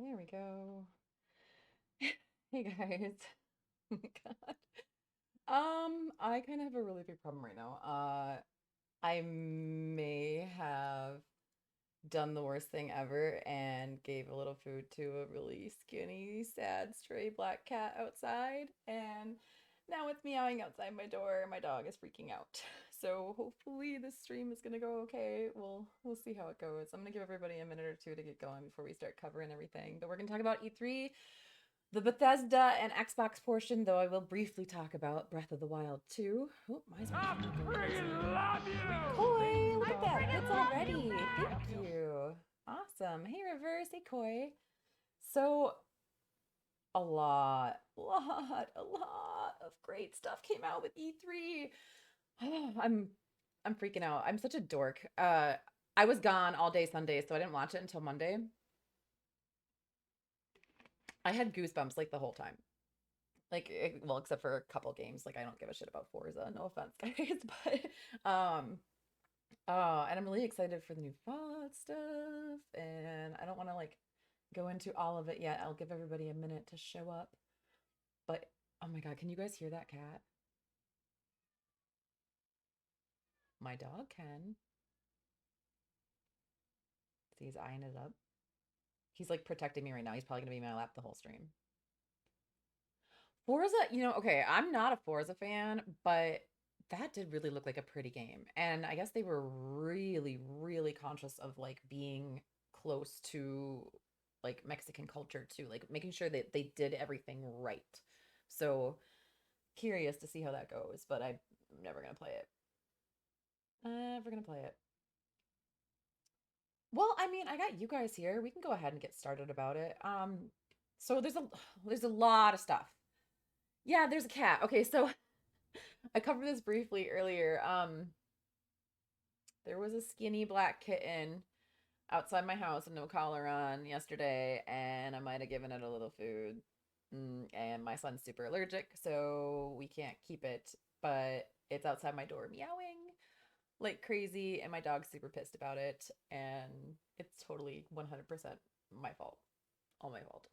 There we go. Hey guys. Oh my God. I kind of have a really big problem right now. I may have done the worst thing ever and gave a little food to a really skinny, sad, stray black cat outside, and now it's meowing outside my door. My dog is freaking out. So hopefully this stream is gonna go okay. We'll see how it goes. I'm gonna give everybody a minute or two to get going before we start covering everything. But we're gonna talk about E3, the Bethesda and Xbox portion, though I will briefly talk about Breath of the Wild 2. Oh, why is my camera going crazy? Love you! Koi, look at that. Bits already. Thank you. Awesome. Hey, Reverse. Hey, Koi. So, a lot of great stuff came out with E3. I'm freaking out. I'm such a dork. I was gone all day Sunday, so I didn't watch it until Monday. I had goosebumps like the whole time. Well, except for a couple games. Like I don't give a shit about Forza. No offense, guys, but and I'm really excited for the new Fallout stuff, and I don't want to like go into all of it yet. I'll give everybody a minute to show up. But oh my God, can you guys hear that cat? My dog can. See, he's eyeing it up. He's like protecting me right now. He's probably gonna be in my lap the whole stream. Forza, okay, I'm not a Forza fan, but that did really look like a pretty game. And I guess they were really, really conscious of like being close to like Mexican culture too, like making sure that they did everything right. So curious to see how that goes, but I'm never gonna play it. Never gonna play it. Well, I mean, I got you guys here. We can go ahead and get started about it. So there's a lot of stuff. Yeah, there's a cat. Okay, so I covered this briefly earlier. There was a skinny black kitten outside my house with no collar on yesterday, and I might have given it a little food. And my son's super allergic, so we can't keep it, but it's outside my door meowing like crazy, and my dog's super pissed about it, and it's totally 100% my fault. All my fault.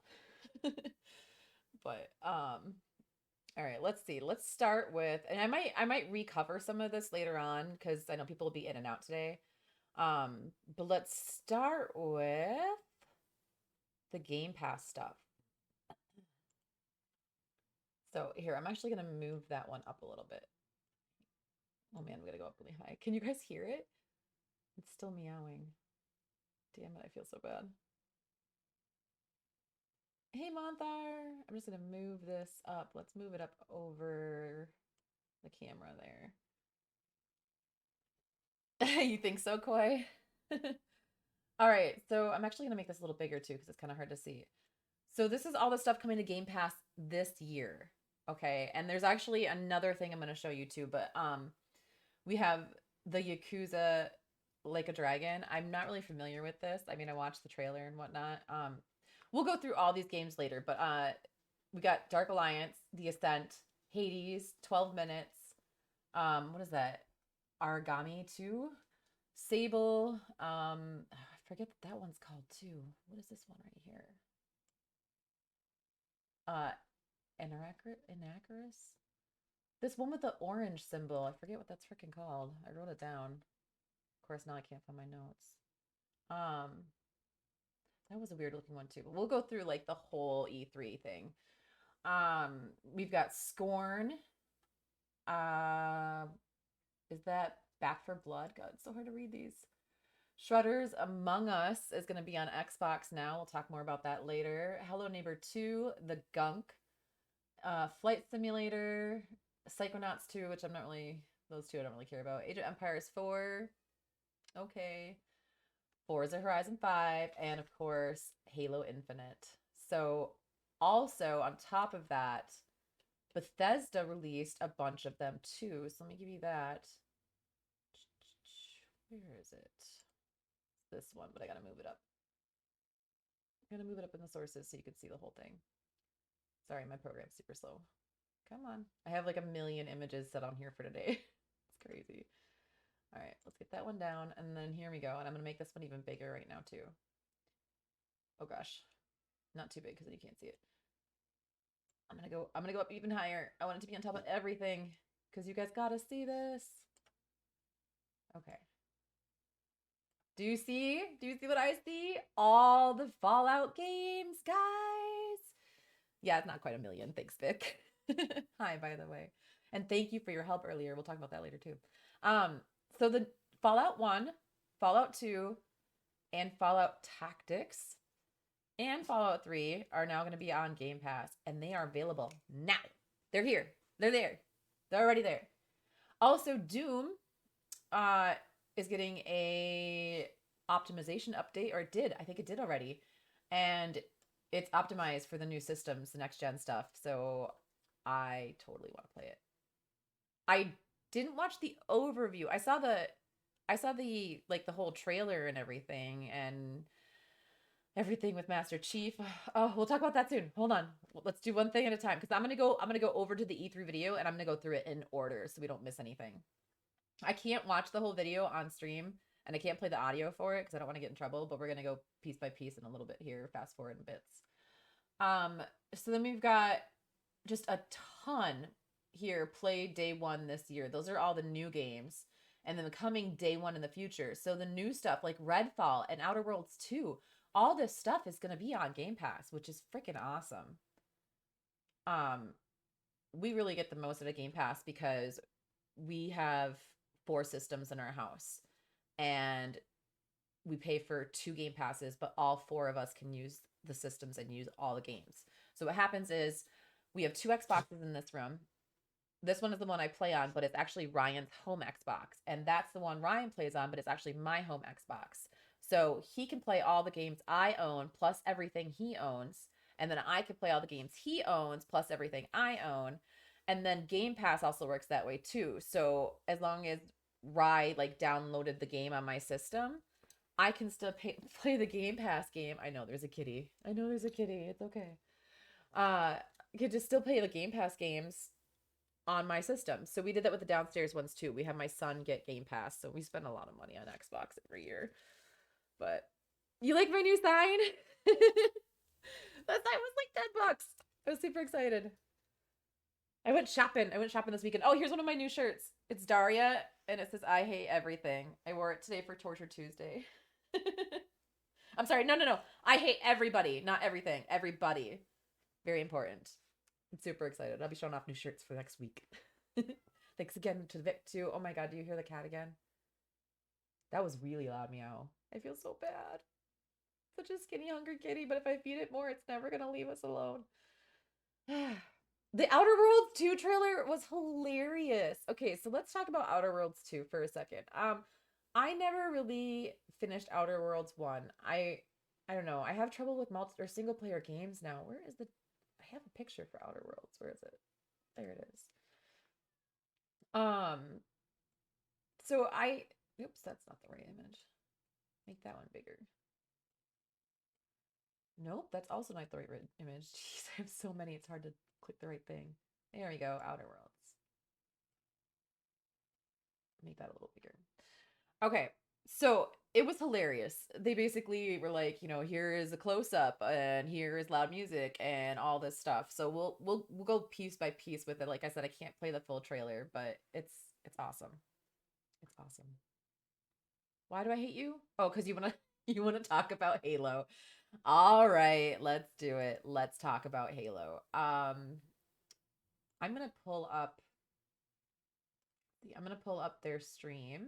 But all right, let's see. Let's start with, and I might recover some of this later on because I know people will be in and out today. But let's start with the Game Pass stuff. So here, I'm actually gonna move that one up a little bit. Oh man, we gotta go up really high. Can you guys hear it? It's still meowing. Damn it, I feel so bad. Hey Monthar, I'm just gonna move this up. Let's move it up over the camera there. You think so, Koi? All right, so I'm actually gonna make this a little bigger too because it's kind of hard to see. So this is all the stuff coming to Game Pass this year. Okay, and there's actually another thing I'm gonna show you too, but we have the Yakuza Like a Dragon. I'm not really familiar with this. I mean, I watched the trailer and whatnot. We'll go through all these games later, but we got Dark Alliance, The Ascent, Hades, 12 Minutes. What is that? Aragami 2, Sable. I forget what that one's called too. What is this one right here? Uh, Inacarus? This one with the orange symbol. I forget what that's freaking called. I wrote it down. Of course, now I can't find my notes. Um, that was a weird looking one too. But we'll go through like the whole E3 thing. We've got Scorn. Uh, is that Back for Blood? God, it's so hard to read these. Shredder's Among Us is going to be on Xbox now. We'll talk more about that later. Hello Neighbor 2, The Gunk, Flight Simulator, Psychonauts 2, which I'm not really, those two I don't really care about. Age of Empires 4, okay. Forza Horizon 5, and of course, Halo Infinite. So, also on top of that, Bethesda released a bunch of them too. So, let me give you that. Where is it? It's this one, but I gotta move it up. I'm gonna move it up in the sources so you can see the whole thing. Sorry, my program's super slow. Come on. I have like a million images set on here for today. It's crazy. All right, let's get that one down. And then here we go. And I'm going to make this one even bigger right now, too. Oh, gosh. Not too big because then you can't see it. I'm gonna go up even higher. I want it to be on top of everything because you guys gotta see this. Okay. Do you see? Do you see what I see? All the Fallout games, guys. Yeah, it's not quite a million. Thanks, Vic. Hi, by the way. And thank you for your help earlier. We'll talk about that later too. So the Fallout 1, Fallout 2, and Fallout Tactics and Fallout 3 are now going to be on Game Pass, and they are available now. They're here. They're there. They're already there. Also, Doom uh, is getting a optimization update, or it did. I think it did already. And it's optimized for the new systems, the next gen stuff. So I totally want to play it. I didn't watch the overview. I saw the like the whole trailer and everything with Master Chief. Oh, we'll talk about that soon. Hold on. Let's do one thing at a time because I'm going to go over to the E3 video and I'm going to go through it in order so we don't miss anything. I can't watch the whole video on stream and I can't play the audio for it because I don't want to get in trouble, but we're going to go piece by piece in a little bit here, fast forward in bits. So then we've got just a ton here played day one this year. Those are all the new games. And then the coming day one in the future. So the new stuff like Redfall and Outer Worlds 2, all this stuff is going to be on Game Pass, which is freaking awesome. We really get the most out of Game Pass because we have 4 systems in our house and we pay for 2 Game Passes, but all 4 of us can use the systems and use all the games. So what happens is we have 2 Xboxes in this room. This one is the one I play on, but it's actually Ryan's home Xbox. And that's the one Ryan plays on, but it's actually my home Xbox. So he can play all the games I own plus everything he owns. And then I can play all the games he owns plus everything I own. And then Game Pass also works that way too. So as long as Rye like downloaded the game on my system, I can still play the Game Pass game. I know there's a kitty. I know there's a kitty. It's okay. You can just still play the Game Pass games on my system. So we did that with the downstairs ones too. We had my son get Game Pass, so we spend a lot of money on Xbox every year. But you like my new sign? That sign was like $10. I was super excited. I went shopping. This weekend. Oh, here's one of my new shirts. It's Daria, and it says "I hate everything." I wore it today for Torture Tuesday. I'm sorry. No. I hate everybody, not everything. Everybody. Very important. I'm super excited. I'll be showing off new shirts for next week. Thanks again to Vic too. Oh my god, do you hear the cat again? That was really loud meow. I feel so bad. Such a skinny, hungry kitty, but if I feed it more, it's never gonna leave us alone. The Outer Worlds 2 trailer was hilarious. Okay, so let's talk about Outer Worlds 2 for a second. I never really finished Outer Worlds 1. I don't know. I have trouble with multi or single player games now. Where is the I have a picture for Outer Worlds. Where is it? There it is. So oops, that's not the right image. Make that one bigger. Nope, that's also not the right image. Jeez, I have so many. It's hard to click the right thing. There we go, Outer Worlds. Make that a little bigger. Okay, so it was hilarious. They basically were like, here is a close up and here is loud music and all this stuff. So we'll go piece by piece with it. Like I said, I can't play the full trailer, but it's awesome. It's awesome. Why do I hate you? Oh, because you wanna you wanna talk about Halo. All right, let's do it. Let's talk about Halo. I'm gonna pull up their stream.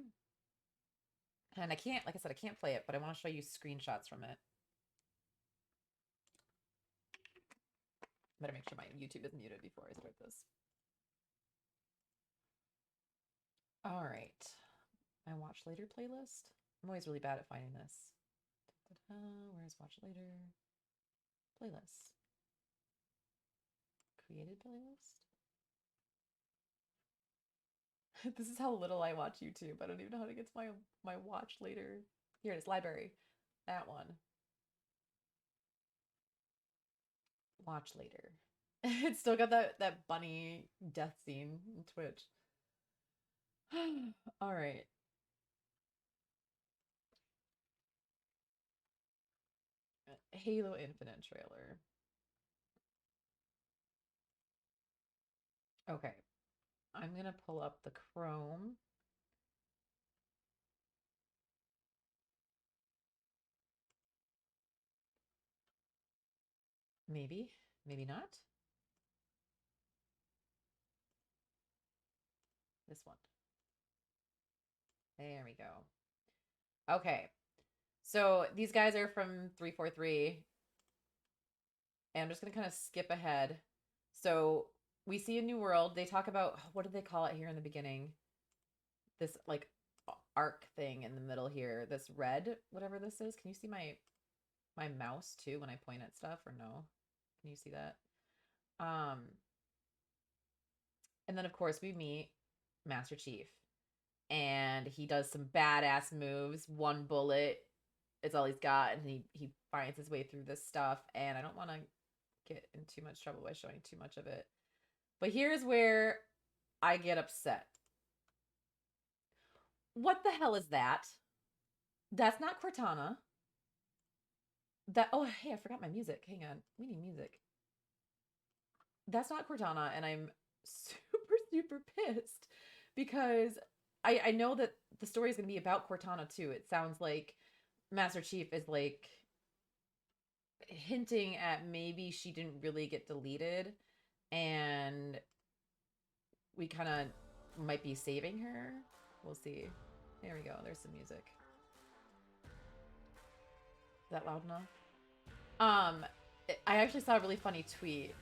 And I can't, like I said, I can't play it, but I want to show you screenshots from it. Better make sure my YouTube is muted before I start this. All right. My watch later playlist. I'm always really bad at finding this. Where's watch later? Playlist. Created playlist. This is how little I watch YouTube. I don't even know how to get to my watch later. Here it is, library. That one. Watch later. It's still got that bunny death scene in Twitch. All right. Halo Infinite trailer. Okay. I'm going to pull up the Chrome. Maybe, maybe not. This one. There we go. Okay. So these guys are from 343. And I'm just going to kind of skip ahead. So we see a new world. They talk about, what did they call it here in the beginning? This like arc thing in the middle here. This red, whatever this is. Can you see my mouse too when I point at stuff, or no? Can you see that? And then of course we meet Master Chief. And he does some badass moves. One bullet is all he's got, and he finds his way through this stuff. And I don't want to get in too much trouble by showing too much of it. But here's where I get upset. What the hell is that? That's not Cortana. That, oh, hey, I forgot my music. Hang on. We need music. That's not Cortana, and I'm super, super pissed because I know that the story is going to be about Cortana too. It sounds like Master Chief is like hinting at maybe she didn't really get deleted and we kind of might be saving her. We'll see. There we go. There's some music. Is that loud enough? I actually saw a really funny tweet.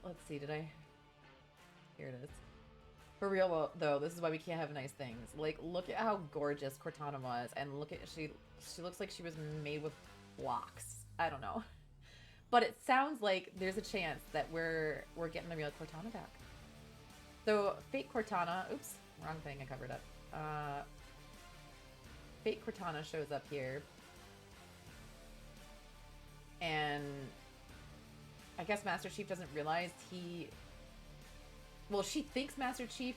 Let's see, did I? Here it is. For real though, this is why we can't have nice things. Like, look at how gorgeous Cortana was, and look at she looks like she was made with blocks. I don't know, but it sounds like there's a chance that we're getting the real Cortana back. So fake Cortana, oops, wrong thing, I covered up. Fake Cortana shows up here, and I guess Master Chief doesn't realize well, she thinks Master Chief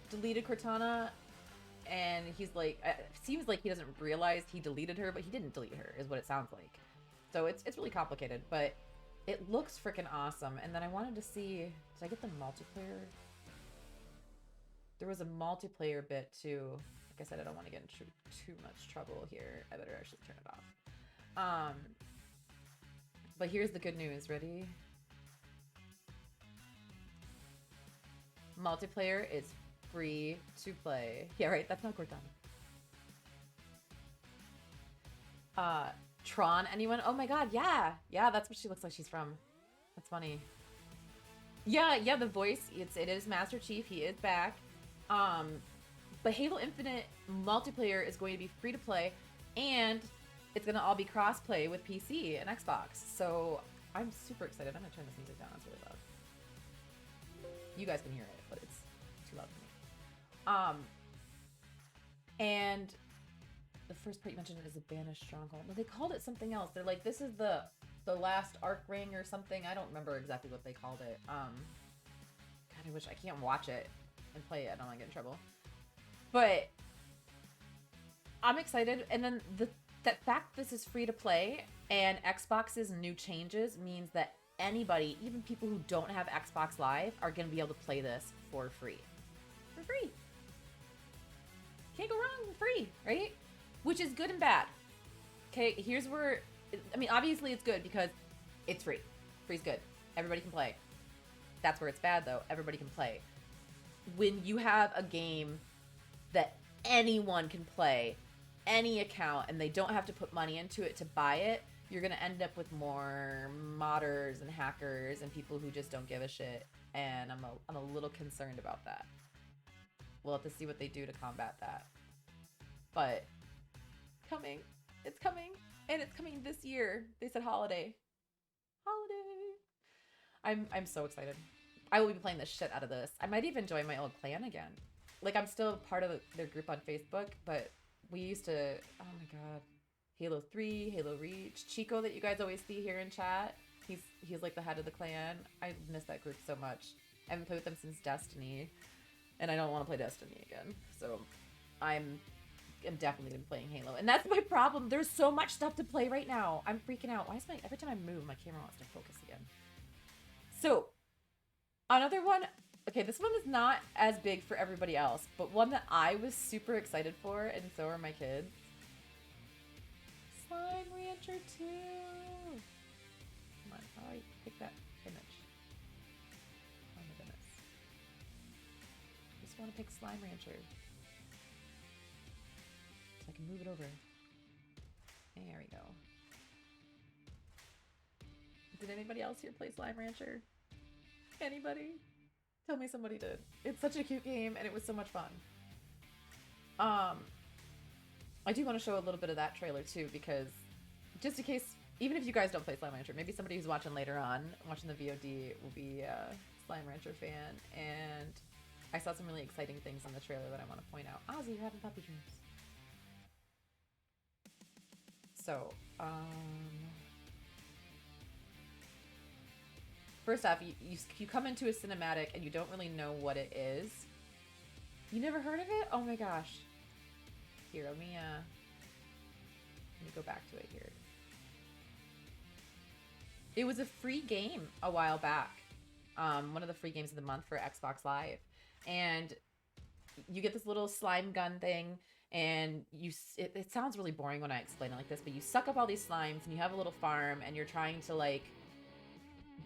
deleted Cortana, and he's like, it seems like he doesn't realize he deleted her, but he didn't delete her, is what it sounds like. So it's really complicated, but it looks freaking awesome. And then I wanted to see, did I get the multiplayer? There was a multiplayer bit too. Like I said, I don't want to get into too much trouble here. I better actually turn it off. But here's the good news. Ready? Multiplayer is free to play. Yeah, right. That's not Cortana. Tron, anyone? Oh my god, yeah. Yeah, that's what she looks like she's from. That's funny. Yeah, the voice, it is Master Chief. He is back. But Halo Infinite multiplayer is going to be free to play, and it's going to all be cross-play with PC and Xbox. So I'm super excited. I'm going to turn this music down. It's really loud. You guys can hear it, but it's too loud for me. And the first part you mentioned is a banished stronghold. No, they called it something else. They're like, this is the last arc ring or something. I don't remember exactly what they called it. God, I wish I can't watch it and play it. I don't want to get in trouble. But I'm excited. And then that fact this is free to play and Xbox's new changes means that anybody, even people who don't have Xbox Live, are going to be able to play this for free. For free. Can't go wrong with free, right? Which is good and bad. Okay, here's where, I mean, obviously it's good because it's free. Free's good. Everybody can play. That's where it's bad, though. Everybody can play. When you have a game that anyone can play, any account, and they don't have to put money into it to buy it, you're going to end up with more modders and hackers and people who just don't give a shit. And I'm a little concerned about that. We'll have to see what they do to combat that. But coming. It's coming. And it's coming this year. They said holiday. Holiday. I'm so excited. I will be playing the shit out of this. I might even join my old clan again. Like, I'm still part of their group on Facebook, but we used to, oh my god, Halo 3, Halo Reach, Chico that you guys always see here in chat. He's like the head of the clan. I miss that group so much. I haven't played with them since Destiny, and I don't want to play Destiny again. So I'm am definitely been playing Halo, and that's my problem. There's so much stuff to play right now. I'm freaking out. Why is every time I move, my camera wants to focus again? So, another one. Okay, this one is not as big for everybody else, but one that I was super excited for, and so are my kids. Slime Rancher 2. Come on, how do I pick that image? Oh my goodness. I just want to pick Slime Rancher. So I can move it over. There we go. Did anybody else here play Slime Rancher? Anybody? Tell me somebody did. It's such a cute game and it was so much fun. I do want to show a little bit of that trailer too, because just in case, even if you guys don't play Slime Rancher, maybe somebody who's watching later on, watching the VOD, will be a Slime Rancher fan. And I saw some really exciting things on the trailer that I want to point out. Ozzy, you're having puppy dreams. So, first off, you come into a cinematic and you don't really know what it is. You never heard of it? Oh my gosh. Here, let me go back to it here. It was a free game a while back. One of the free games of the month for Xbox Live. And you get this little slime gun thing, and it sounds really boring when I explain it like this, but you suck up all these slimes and you have a little farm and you're trying to like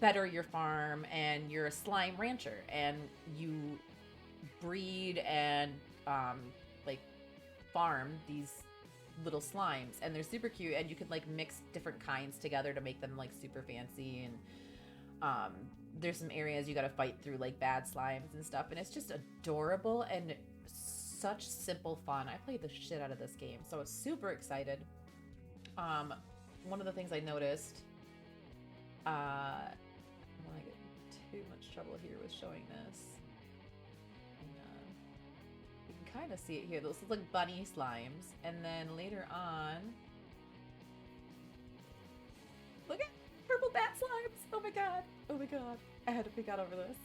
better your farm, and you're a slime rancher and you breed and like farm these little slimes, and they're super cute, and you could like mix different kinds together to make them like super fancy, and there's some areas you got to fight through like bad slimes and stuff, and it's just adorable and such simple fun. I played the shit out of this game, so I was super excited. One of the things I noticed, I don't want to get too much trouble here with showing this. You can kind of see it here. Those look like bunny slimes, and then later on, look at purple bat slimes. Oh my god! Oh my god! I had to pick out over this.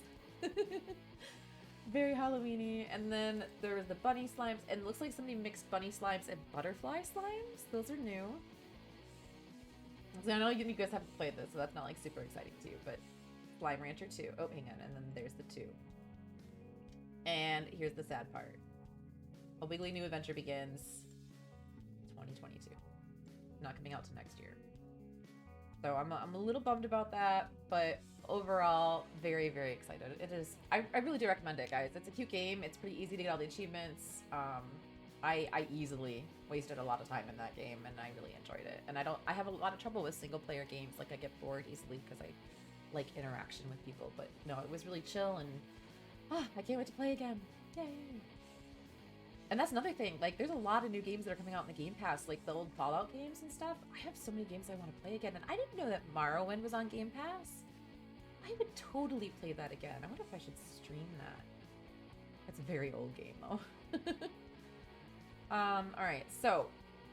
Very Halloween-y. And then there was the bunny slimes, and it looks like somebody mixed bunny slimes and butterfly slimes. Those are new. So I know you guys haven't played this, so that's not like super exciting to you, but Slime Rancher 2. Oh, hang on, and then there's the 2. And here's the sad part. A Wiggly New Adventure begins 2022. Not coming out till next year. So I'm a little bummed about that, but overall, very, very excited. It is, I really do recommend it, guys. It's a cute game. It's pretty easy to get all the achievements. I easily wasted a lot of time in that game, and I really enjoyed it. And I have a lot of trouble with single player games. Like, I get bored easily because I like interaction with people. But no, it was really chill, and I can't wait to play again. Yay! And that's another thing. Like, there's a lot of new games that are coming out in the Game Pass, like the old Fallout games and stuff. I have so many games I want to play again, and I didn't know that Morrowind was on Game Pass. I would totally play that again. I wonder if I should stream that. That's a very old game, though. Alright, so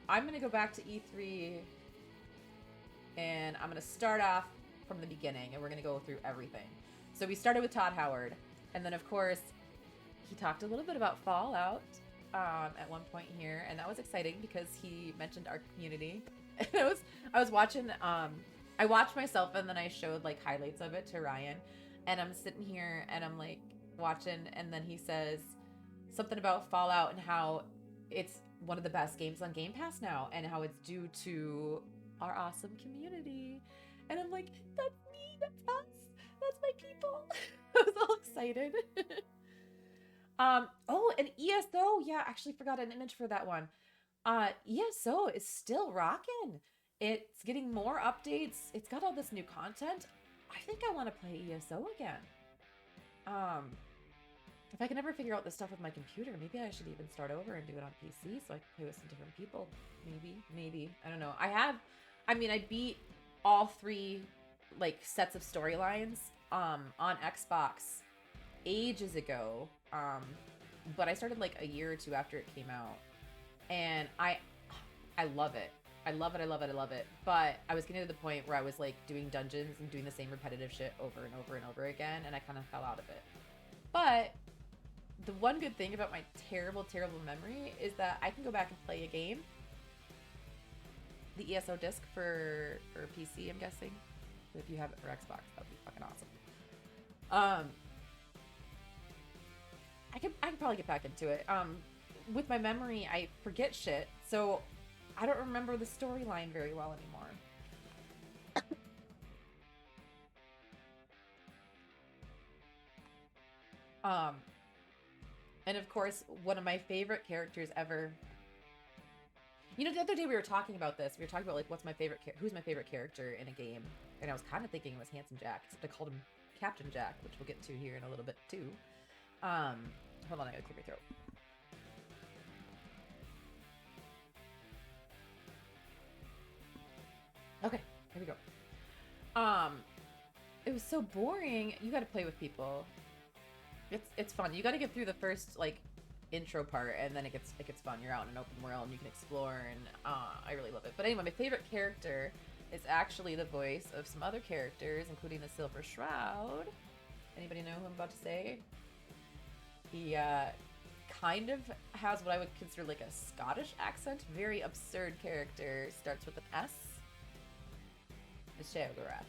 I'm going to go back to E3, and I'm going to start off from the beginning, and we're going to go through everything. So we started with Todd Howard, and then, of course, he talked a little bit about Fallout at one point here, and that was exciting because he mentioned our community. And I was watching, I watched myself, and then I showed like highlights of it to Ryan, and I'm sitting here and I'm like watching, and then he says something about Fallout and how it's one of the best games on Game Pass now, and how it's due to our awesome community. And I'm like, that's me, that's us, that's my people. I was all excited. Oh, and ESO, yeah, I actually forgot an image for that one. ESO is still rocking. It's getting more updates. It's got all this new content. I think I want to play ESO again. If I can ever figure out this stuff with my computer, maybe I should even start over and do it on PC so I can play with some different people. Maybe. I don't know. I beat all 3 like sets of storylines on Xbox ages ago. But I started like a year or 2 after it came out, and I love it. I love it. But I was getting to the point where I was like doing dungeons and doing the same repetitive shit over and over and over again, and I kind of fell out of it. But The one good thing about my terrible, terrible memory is that I can go back and play a game. The ESO disc for PC, I'm guessing. If you have it for Xbox, that would be fucking awesome. I could probably get back into it. With my memory, I forget shit, so I don't remember the storyline very well anymore. And of course, one of my favorite characters ever. You know, the other day we were talking about this. We were talking about like who's my favorite character in a game, and I was kind of thinking it was Handsome Jack, except I called him Captain Jack, which we'll get to here in a little bit too. Hold on, I gotta clear my throat. Okay, here we go. It was so boring. You got to play with people. It's fun. You got to get through the first like intro part, and then it gets fun. You're out in an open world, and you can explore, and I really love it. But anyway, my favorite character is actually the voice of some other characters, including the Silver Shroud. Anybody know who I'm about to say? He kind of has what I would consider like a Scottish accent. Very absurd character. Starts with an S. It's Sheogorath.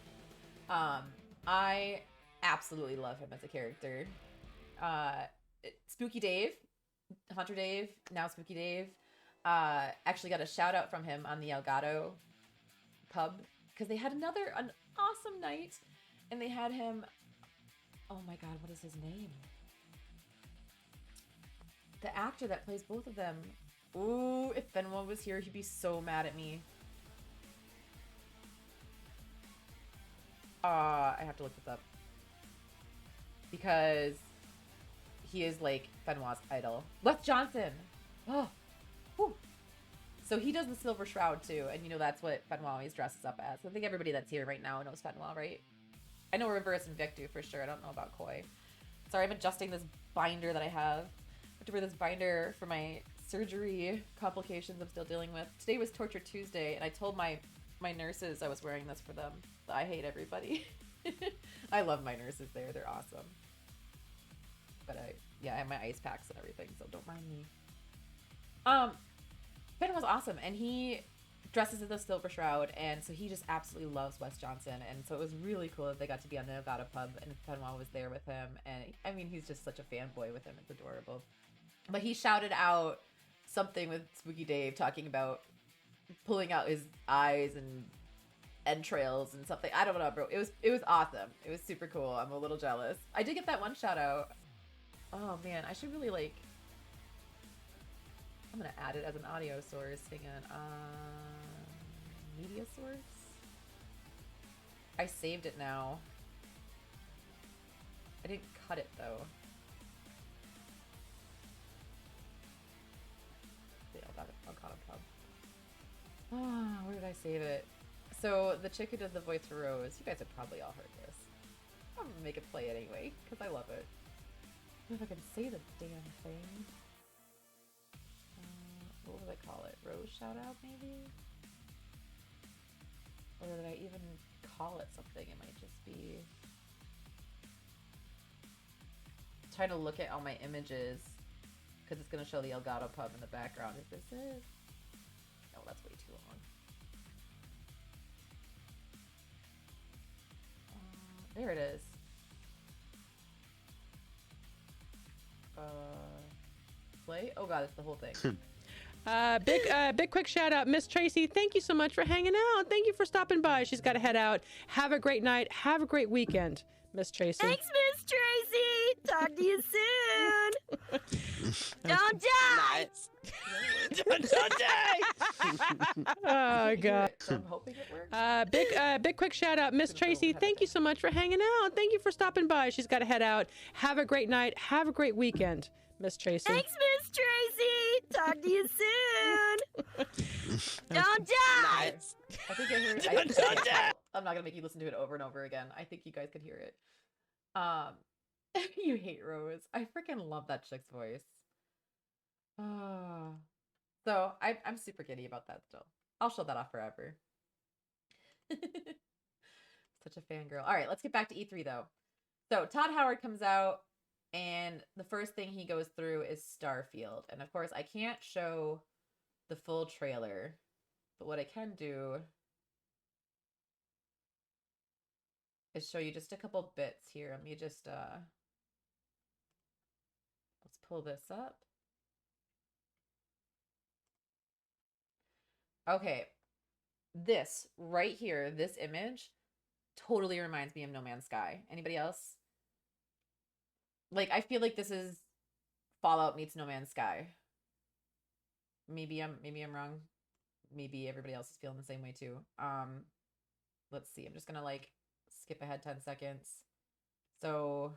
I absolutely love him as a character. Spooky Dave, Hunter Dave, now Spooky Dave, actually got a shout out from him on the Elgato pub because they had an awesome night, and they had him. Oh my god, what is his name? The actor that plays both of them. Ooh, if Benoit was here, he'd be so mad at me. I have to look this up. Because he is like Benoit's idol. Les Johnson! Oh! Whew. So he does the Silver Shroud too, and you know that's what Benoit always dresses up as. I think everybody that's here right now knows Benoit, right? I know Reverse and Vic do for sure. I don't know about Koi. Sorry, I'm adjusting this binder that I have. I have to wear this binder for my surgery complications I'm still dealing with. Today was Torture Tuesday, and I told my nurses I was wearing this for them. I hate everybody. I love my nurses there. They're awesome. But I have my ice packs and everything, so don't mind me. Ben was awesome, and he dresses as the Silver Shroud, and so he just absolutely loves Wes Johnson, and so it was really cool that they got to be on the Nevada pub, and Benoit was there with him, and I mean, he's just such a fanboy with him. It's adorable. But he shouted out something with Spooky Dave talking about pulling out his eyes and entrails and something. I don't know, bro. It was awesome. It was super cool. I'm a little jealous. I did get that one shout out. Oh man, I should really like. I'm gonna add it as an audio source. Hang on. Media source. I saved it now. I didn't cut it though. I'll cut a pub. Ah, where did I save it? So the chick who does the voice for Rose, you guys have probably all heard this. I'm gonna make it play anyway, because I love it. I don't know if I can say the damn thing. What would I call it? Rose shout out, maybe? Or did I even call it something? It might just be... I'm trying to look at all my images, because it's going to show the Elgato pub in the background. Is this it? Oh, that's way too long. There it is. Play? Oh god, it's the whole thing. Big quick shout out, Miss Tracey. Thank you so much for hanging out. Thank you for stopping by. She's got to head out. Have a great night. Have a great weekend, Miss Tracey. Thanks, Miss Tracey. Talk to you soon. Don't die. Don't die. Oh god. So I'm hoping it works. Big quick shout out, Miss Tracey. Thank you so much for hanging out. Thank you for stopping by. She's got to head out. Have a great night. Have a great weekend, Miss Tracey. Thanks, Miss Tracey. Talk to you soon. Don't die. I think I heard it. I'm not gonna make you listen to it over and over again. I think you guys could hear it. You hate Rose. I freaking love that chick's voice. So I'm super giddy about that still. I'll show that off forever. Such a fangirl. All right, let's get back to E3 though. So Todd Howard comes out. And the first thing he goes through is Starfield. And of course, I can't show the full trailer, but what I can do is show you just a couple bits here. Let me just let's pull this up. Okay, this right here, this image totally reminds me of No Man's Sky. Anybody else? Like, I feel like this is Fallout meets No Man's Sky. Maybe I'm wrong. Maybe everybody else is feeling the same way too. Let's see. I'm just gonna like skip ahead 10 seconds. So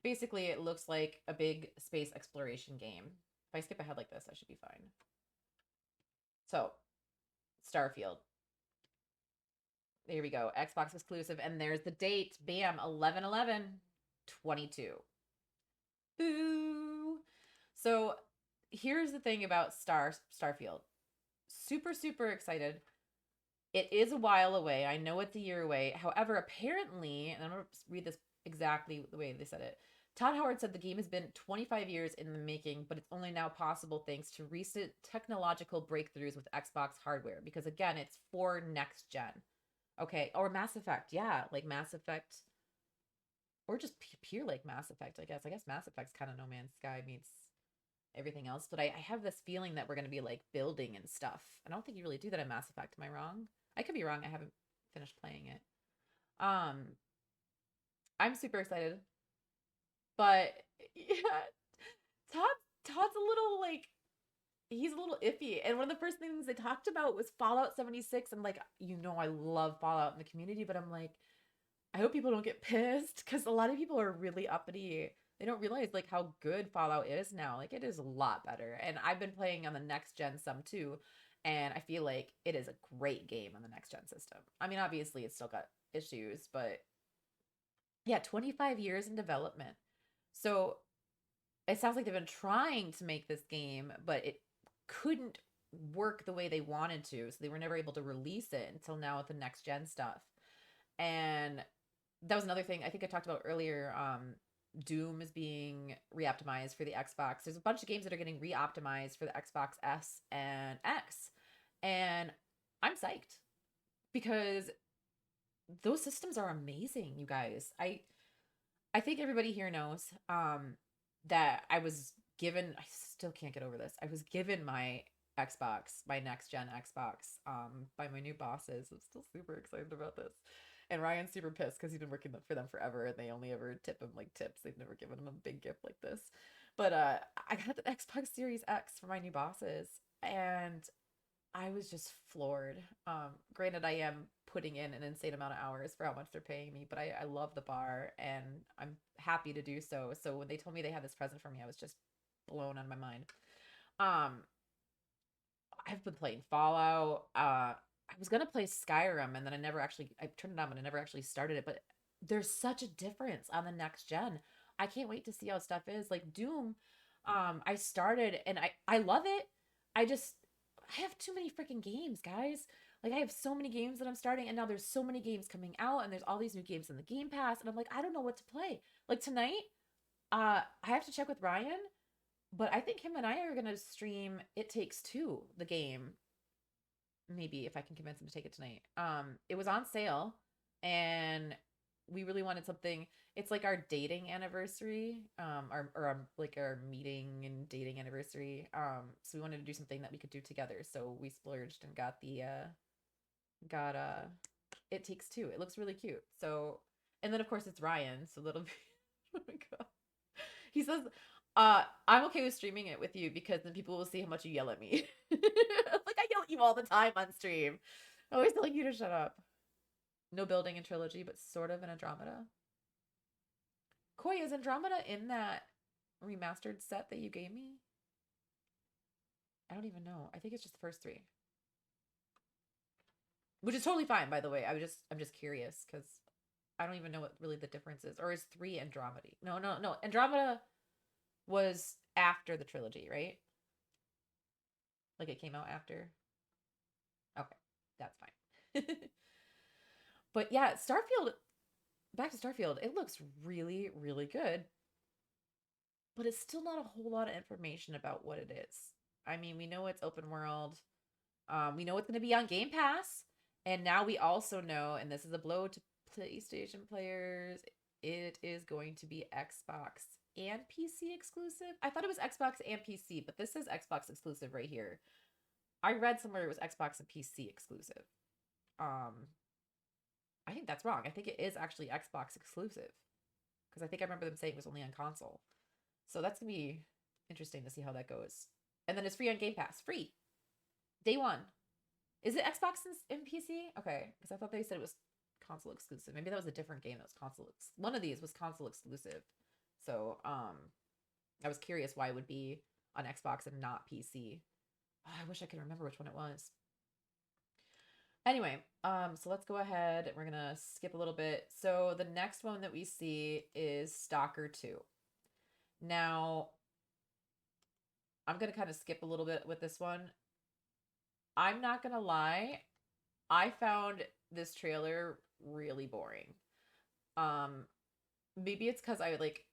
basically it looks like a big space exploration game. If I skip ahead like this, I should be fine. So, Starfield. There we go. Xbox exclusive. And there's the date. Bam. 11/11/22. Boo. So here's the thing about Starfield. Super, super excited. It is a while away. I know it's a year away. However, apparently, and I'm going to read this exactly the way they said it. Todd Howard said the game has been 25 years in the making, but it's only now possible thanks to recent technological breakthroughs with Xbox hardware. Because again, it's for next gen. Okay. Or Mass Effect. Yeah. Like Mass Effect. Or just pure like Mass Effect, I guess. I guess Mass Effect's kind of No Man's Sky meets everything else. But I have this feeling that we're going to be like building and stuff. I don't think you really do that in Mass Effect. Am I wrong? I could be wrong. I haven't finished playing it. I'm super excited. But yeah, Todd's a little like he's a little iffy. And one of the first things they talked about was Fallout 76. I'm like, I love Fallout in the community, but I'm like, I hope people don't get pissed because a lot of people are really uppity. They don't realize like how good Fallout is now. Like it is a lot better. And I've been playing on the next gen some too, and I feel like it is a great game on the next gen system. I mean, obviously it's still got issues, but yeah, 25 years in development. So it sounds like they've been trying to make this game, but it couldn't work the way they wanted to. So they were never able to release it until now with the next gen stuff. And that was another thing I think I talked about earlier. Doom is being re-optimized for the Xbox. There's a bunch of games that are getting re-optimized for the Xbox S and X. And I'm psyched because those systems are amazing, you guys. I think everybody here knows that I still can't get over this. I was given my Xbox, my next gen Xbox, by my new bosses. I'm still super excited about this. And Ryan's super pissed because he's been working for them forever and they only ever tip him like tips. They've never given him a big gift like this. But I got the Xbox Series X for my new bosses and I was just floored. Granted, I am putting in an insane amount of hours for how much they're paying me, but I love the bar and I'm happy to do so. So when they told me they had this present for me, I was just blown on my mind. Um, I've been playing Fallout. I was gonna play Skyrim and then I turned it on, but I never actually started it. But there's such a difference on the next gen. I can't wait to see how stuff is. Like Doom, I started and I love it. I have too many freaking games, guys. Like I have so many games that I'm starting, and now there's so many games coming out, and there's all these new games in the Game Pass, and I'm like, I don't know what to play. Like tonight, I have to check with Ryan, but I think him and I are gonna stream It Takes Two, the game. Maybe if I can convince him to take it tonight. It was on sale, and we really wanted something. It's like our dating anniversary, like our meeting and dating anniversary. So we wanted to do something that we could do together. So we splurged and got It Takes Two. It looks really cute. So, and then of course it's Ryan, so that'll be oh my god. He says, I'm okay with streaming it with you because then people will see how much you yell at me. Like I yell at you all the time on stream. I always telling you to shut up. No building in trilogy, but sort of in Andromeda. Koi, is Andromeda in that remastered set that you gave me? I don't even know. I think it's just the first three. Which is totally fine, by the way. I'm just curious because I don't even know what really the difference is. Or is three Andromeda? No. Andromeda was after the trilogy, right? Like it came out after. Okay, that's fine. But yeah, Starfield, back to Starfield, it looks really, really good, but it's still not a whole lot of information about what it is. I mean, we know it's open world. We know it's going to be on Game Pass, and now we also know, and this is a blow to PlayStation players, it is going to be Xbox and PC exclusive. I thought it was Xbox and PC, but this says Xbox exclusive right here. I read somewhere it was Xbox and PC exclusive. Um, I think that's wrong. I think it is actually Xbox exclusive because I think I remember them saying it was only on console. So that's gonna be interesting to see how that goes. And then it's free on Game Pass, free day one. Is it Xbox and PC? Okay, because I thought they said it was console exclusive. Maybe that was a different game that was console. One of these was console exclusive. So I was curious why it would be on Xbox and not PC. Oh, I wish I could remember which one it was. Anyway, so let's go ahead. We're gonna skip a little bit. So the next one that we see is Stalker 2. Now, I'm gonna kind of skip a little bit with this one. I'm not gonna lie, I found this trailer really boring. Um, Maybe it's because I like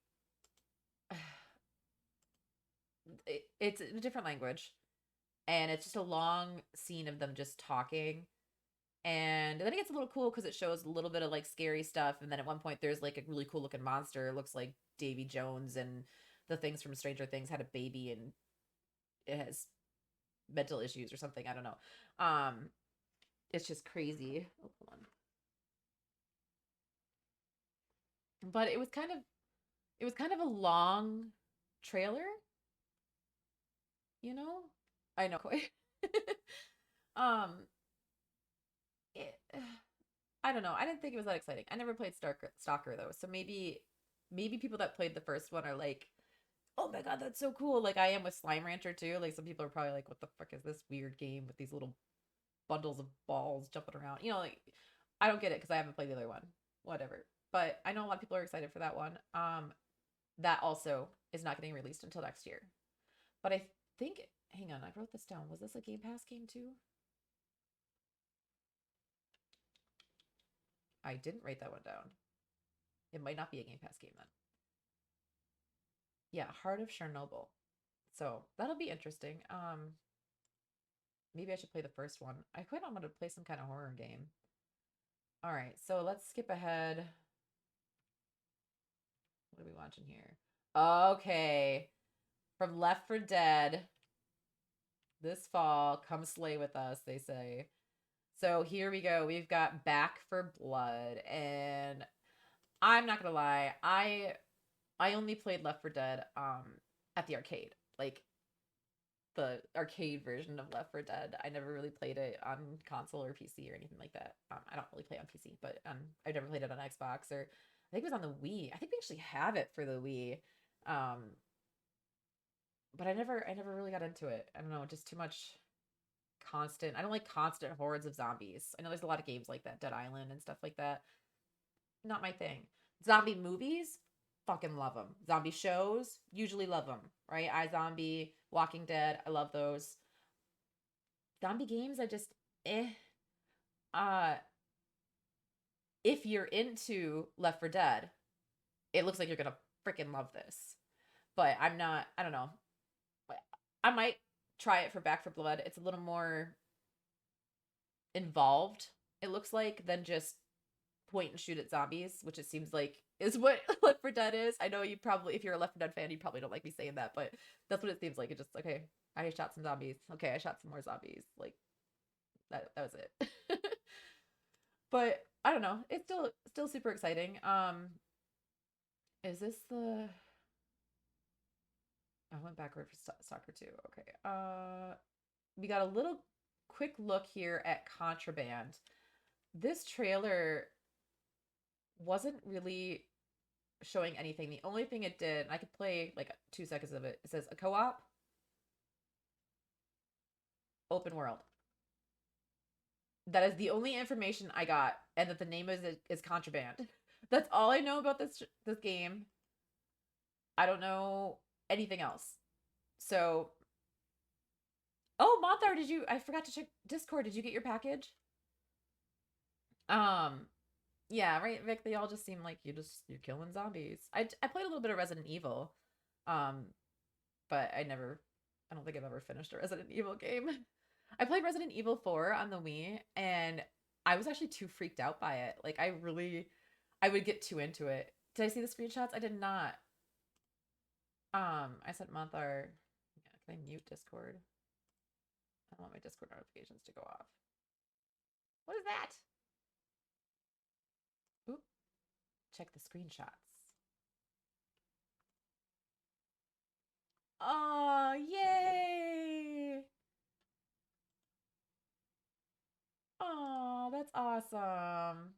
it's a different language, and it's just a long scene of them just talking. And then it gets a little cool because it shows a little bit of like scary stuff. And then at one point, there's like a really cool looking monster. It looks like Davy Jones and the things from Stranger Things had a baby and it has mental issues or something. I don't know. It's just crazy. Oh, hold on. But it was kind of a long trailer, you know? I know, Koi. um, it, I don't know. I didn't think it was that exciting. I never played Stalker though, so maybe people that played the first one are like, "Oh my god, that's so cool!" Like I am with Slime Rancher too. Like some people are probably like, "What the fuck is this weird game with these little bundles of balls jumping around?" You know, like I don't get it because I haven't played the other one. Whatever. But I know a lot of people are excited for that one. That also is not getting released until next year. But I think, hang on, I wrote this down. Was this a Game Pass game too? I didn't write that one down. It might not be a Game Pass game then. Yeah, Heart of Chernobyl. So that'll be interesting. Maybe I should play the first one. I quite want to play some kind of horror game. All right, so let's skip ahead. What are we watching here? Okay, from Left 4 Dead this fall, come slay with us, they say. So here we go. We've got Back for Blood, and I'm not gonna lie, I only played Left 4 Dead at the arcade. Like the arcade version of Left 4 Dead. I never really played it on console or PC or anything like that. I don't really play on PC, but I've never played it on Xbox or I think it was on the Wii. I think we actually have it for the Wii. Um, but I never really got into it. I don't know, just too much constant. I don't like constant hordes of zombies. I know there's a lot of games like that, Dead Island and stuff like that. Not my thing. Zombie movies, fucking love them. Zombie shows, usually love them, right? iZombie, Walking Dead, I love those. Zombie games, I just eh. Uh, if you're into Left 4 Dead, it looks like you're gonna freaking love this. But I'm not. I don't know. I might try it for Back for Blood. It's a little more involved. It looks like than just point and shoot at zombies, which it seems like is what Left 4 Dead is. I know you probably, if you're a Left 4 Dead fan, you probably don't like me saying that, but that's what it seems like. It just okay. I shot some zombies. Okay, I shot some more zombies. Like that was it. But I don't know. It's still super exciting. Is this the? I went backward for Stalker 2. Okay. We got a little quick look here at Contraband. This trailer wasn't really showing anything. The only thing it did, I could play like 2 seconds of it. It says a co-op, open world. That is the only information I got, and that the name is Contraband. That's all I know about this game. I don't know anything else. So, oh, Monthar, I forgot to check Discord. Did you get your package? Um, Yeah, right, Vic. They all just seem like you're killing zombies. I played a little bit of Resident Evil, um, but I don't think I've ever finished a Resident Evil game. I played Resident Evil 4 on the Wii, and I was actually too freaked out by it. Like I would get too into it. Did I see the screenshots? I did not. I sent Monthar. Yeah, can I mute Discord? I don't want my Discord notifications to go off. What is that? Oop. Check the screenshots. Oh, yay! Oh, that's awesome.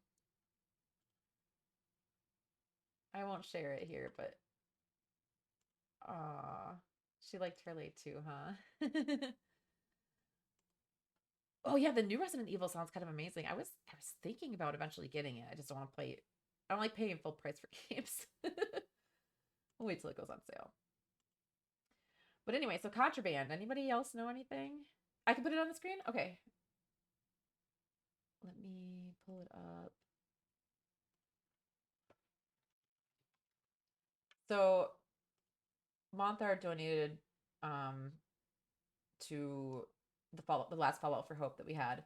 I won't share it here, but aw, she liked her late too, huh? Oh yeah, the new Resident Evil sounds kind of amazing. I was thinking about eventually getting it. I just don't want to play it. I don't like paying full price for games. We'll wait till it goes on sale. But anyway, so Contraband. Anybody else know anything? I can put it on the screen? Okay. Let me pull it up. So Monthar donated um to the last Fallout for Hope that we had.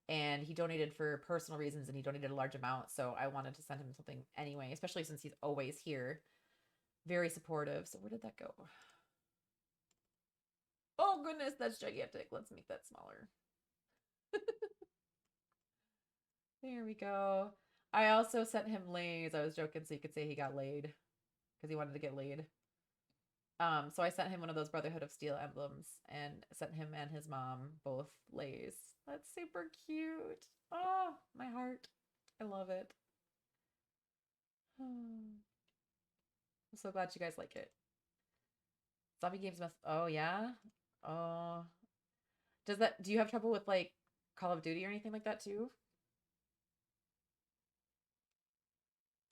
And he donated for personal reasons and he donated a large amount. So I wanted to send him something anyway, especially since he's always here. Very supportive. So where did that go? Oh goodness, that's gigantic. Let's make that smaller. There we go. I also sent him lays. I was joking so you could say he got laid because he wanted to get laid. So I sent him one of those Brotherhood of Steel emblems and sent him and his mom both lays. That's super cute. Oh, my heart. I love it. I'm so glad you guys like it. Zombie games must. Oh yeah. Oh, do you have trouble with like Call of Duty or anything like that too?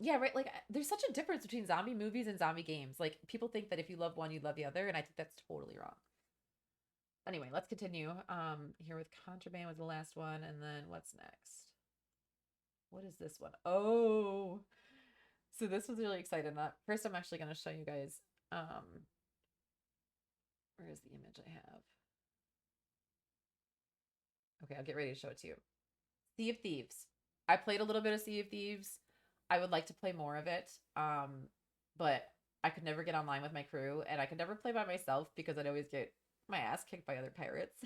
Yeah, right. Like there's such a difference between zombie movies and zombie games. Like people think that if you love one, you love the other, and I think that's totally wrong. Anyway, let's continue. Here with Contraband was the last one, and then what's next? What is this one? Oh, so this was really exciting. First, I'm actually going to show you guys. Where is the image I have? Okay, I'll get ready to show it to you. Sea of Thieves. I played a little bit of Sea of Thieves. I would like to play more of it. But I could never get online with my crew, and I could never play by myself because I'd always get my ass kicked by other pirates.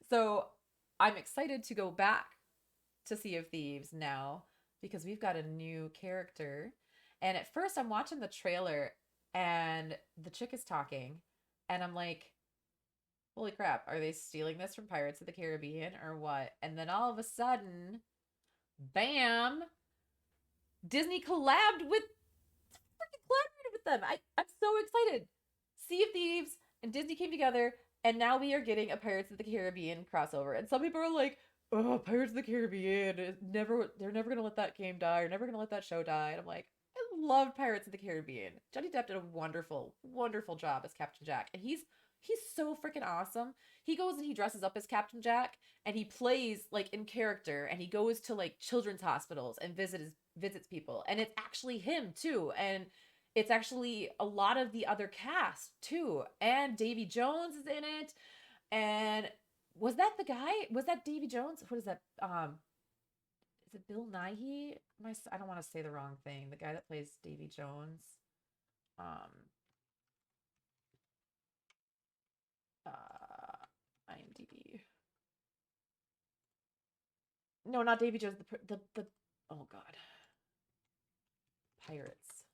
So I'm excited to go back to Sea of Thieves now because we've got a new character. And at first, I'm watching the trailer, and the chick is talking, and I'm like, holy crap, are they stealing this from Pirates of the Caribbean or what? And then all of a sudden, bam, Disney collaborated with them. I'm so excited. Sea of Thieves and Disney came together, and now we are getting a Pirates of the Caribbean crossover. And some people are like, oh, Pirates of the Caribbean, they're never gonna let that game die, or never gonna let that show die. And I'm like, I love Pirates of the Caribbean. Johnny Depp did a wonderful, wonderful job as Captain Jack, and he's so freaking awesome. He goes and he dresses up as Captain Jack, and he plays like in character, and he goes to like children's hospitals and visits people, and it's actually him too, and it's actually a lot of the other cast too, and Davy Jones is in it. And was that the guy? Was that Davy Jones? What is that? Is it Bill Nighy? I don't want to say the wrong thing. The guy that plays Davy Jones. Um, IMDb. No, not Davy Jones. The oh god, Pirates.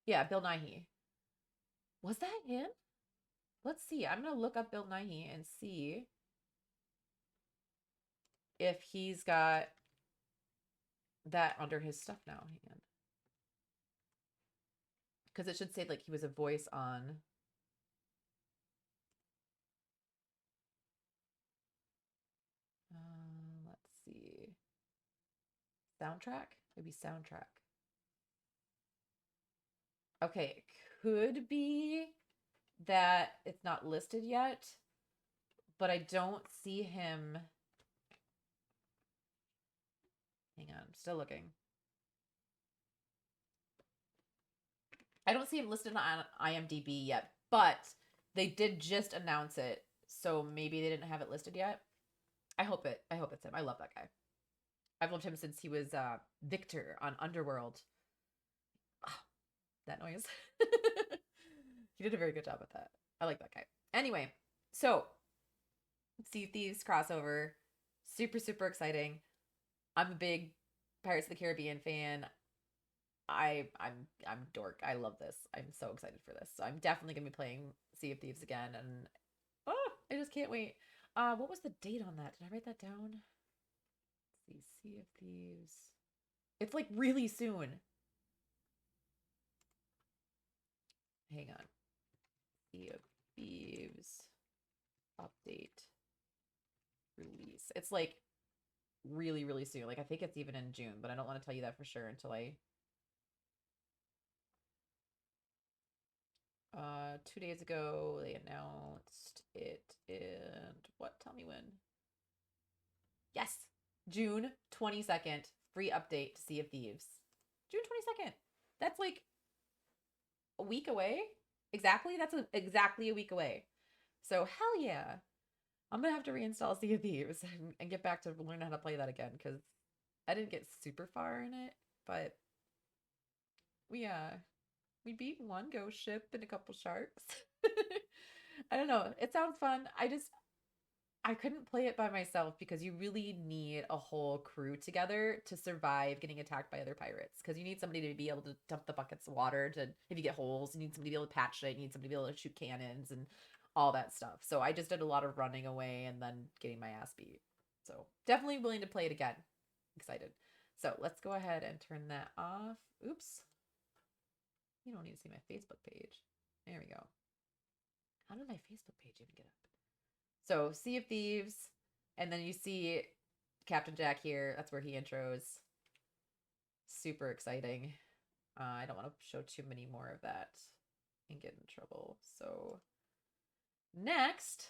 Yeah, Bill Nighy. Was that him? Let's see. I'm gonna look up Bill Nighy and see if he's got that under his stuff now. Hang on. Because it should say like he was a voice on. Let's see. Soundtrack? Maybe soundtrack. Okay, it could be that it's not listed yet, but I don't see him Hang on, I'm still looking. I don't see him listed on IMDb yet, but they did just announce it, so maybe they didn't have it listed yet. I hope it's him. I love that guy. I've loved him since he was Victor on Underworld. Oh, that noise. He did a very good job with that. I like that guy. Anyway, so Sea of Thieves crossover, super super exciting. I'm a big Pirates of the Caribbean fan. I'm dork. I love this. I'm so excited for this. So I'm definitely gonna be playing Sea of Thieves again, and oh, I just can't wait. What was the date on that? Did I write that down? Let's see, Sea of Thieves. It's like really soon. Hang on. Sea of Thieves update release. It's like really, really soon. Like I think it's even in June, but I don't want to tell you that for sure until I 2 days ago they announced it and what? Tell me when. Yes. June 22nd. Free update to Sea of Thieves. June 22nd. That's like a week away. Exactly. Exactly a week away. So hell yeah. I'm gonna have to reinstall Sea of Thieves and get back to learn how to play that again because I didn't get super far in it, but we beat one ghost ship and a couple sharks. I don't know. It sounds fun. I couldn't play it by myself because you really need a whole crew together to survive getting attacked by other pirates. Because you need somebody to be able to dump the buckets of water to if you get holes. You need somebody to be able to patch it. You need somebody to be able to shoot cannons and all that stuff. So I just did a lot of running away and then getting my ass beat. So definitely willing to play it again. Excited. So let's go ahead and turn that off. Oops. You don't need to see my Facebook page. There we go. How did my Facebook page even get up? So Sea of Thieves, and then you see Captain Jack here. That's where he intros. Super exciting. I don't want to show too many more of that and get in trouble. So next,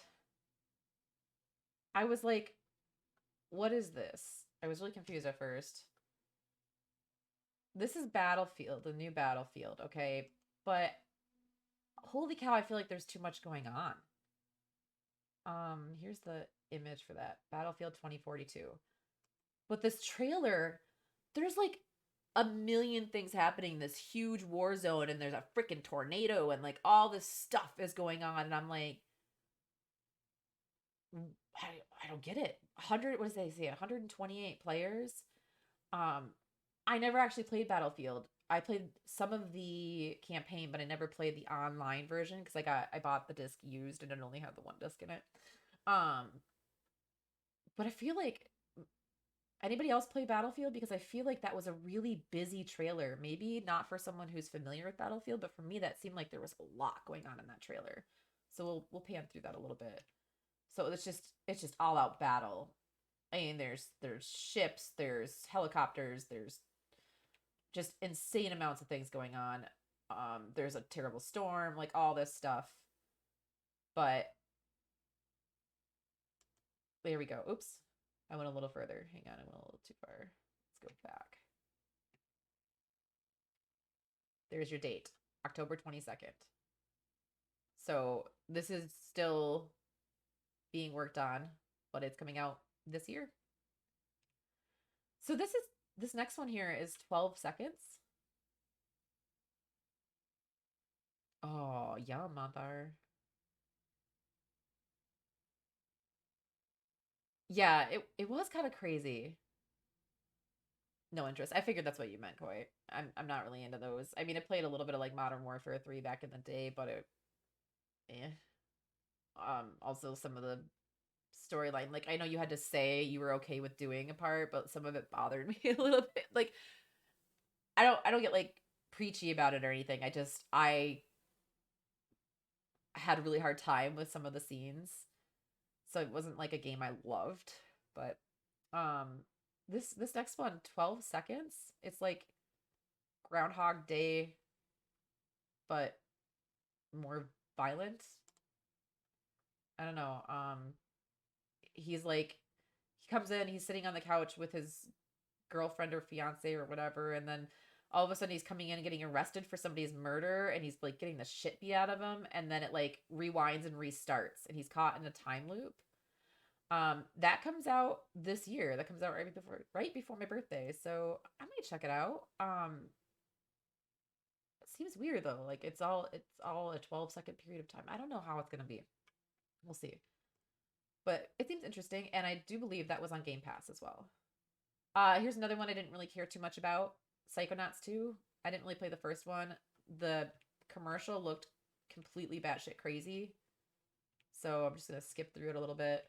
I was like, what is this? I was really confused at first. This is Battlefield, the new Battlefield, okay? But holy cow, I feel like there's too much going on. Here's the image for that. Battlefield 2042. But this trailer, there's like a million things happening, this huge war zone, and there's a freaking tornado, and like all this stuff is going on, and I'm like, I don't get it. 100, what does they say? 128 players. I never actually played Battlefield. I played some of the campaign, but I never played the online version because I bought the disc used and it only had the one disc in it. Um, but I feel like anybody else play Battlefield? Because I feel like that was a really busy trailer. Maybe not for someone who's familiar with Battlefield, but for me that seemed like there was a lot going on in that trailer. So we'll pan through that a little bit. So it's just all out battle. I mean, there's ships, there's helicopters, there's just insane amounts of things going on. There's a terrible storm, like all this stuff. But there we go. Oops. I went a little further. Hang on, I went a little too far. Let's go back. There's your date, October 22nd. So this is still being worked on, but it's coming out this year. So this next one here is 12 seconds. Oh, yeah, mother. Yeah, it was kind of crazy. No interest. I figured that's what you meant, Koi. I'm not really into those. I mean, I played a little bit of like Modern Warfare 3 back in the day, but eh. Also some of the storyline, like I know you had to say you were okay with doing a part, but some of it bothered me a little bit. Like I don't get like preachy about it or anything. I had a really hard time with some of the scenes. So it wasn't like a game I loved, but um this next one, 12 seconds. It's like Groundhog Day but more violent. I don't know. He's like he comes in, he's sitting on the couch with his girlfriend or fiance or whatever, and then all of a sudden he's coming in and getting arrested for somebody's murder, and he's like getting the shit beat out of him, and then it like rewinds and restarts, and he's caught in a time loop. That comes out this year. That comes out right before my birthday, so I might check it out. It seems weird though. Like it's all a 12-second period of time. I don't know how it's gonna be. We'll see. But it seems interesting, and I do believe that was on Game Pass as well. Here's another one I didn't really care too much about. Psychonauts 2. I didn't really play the first one. The commercial looked completely batshit crazy. So I'm just gonna skip through it a little bit.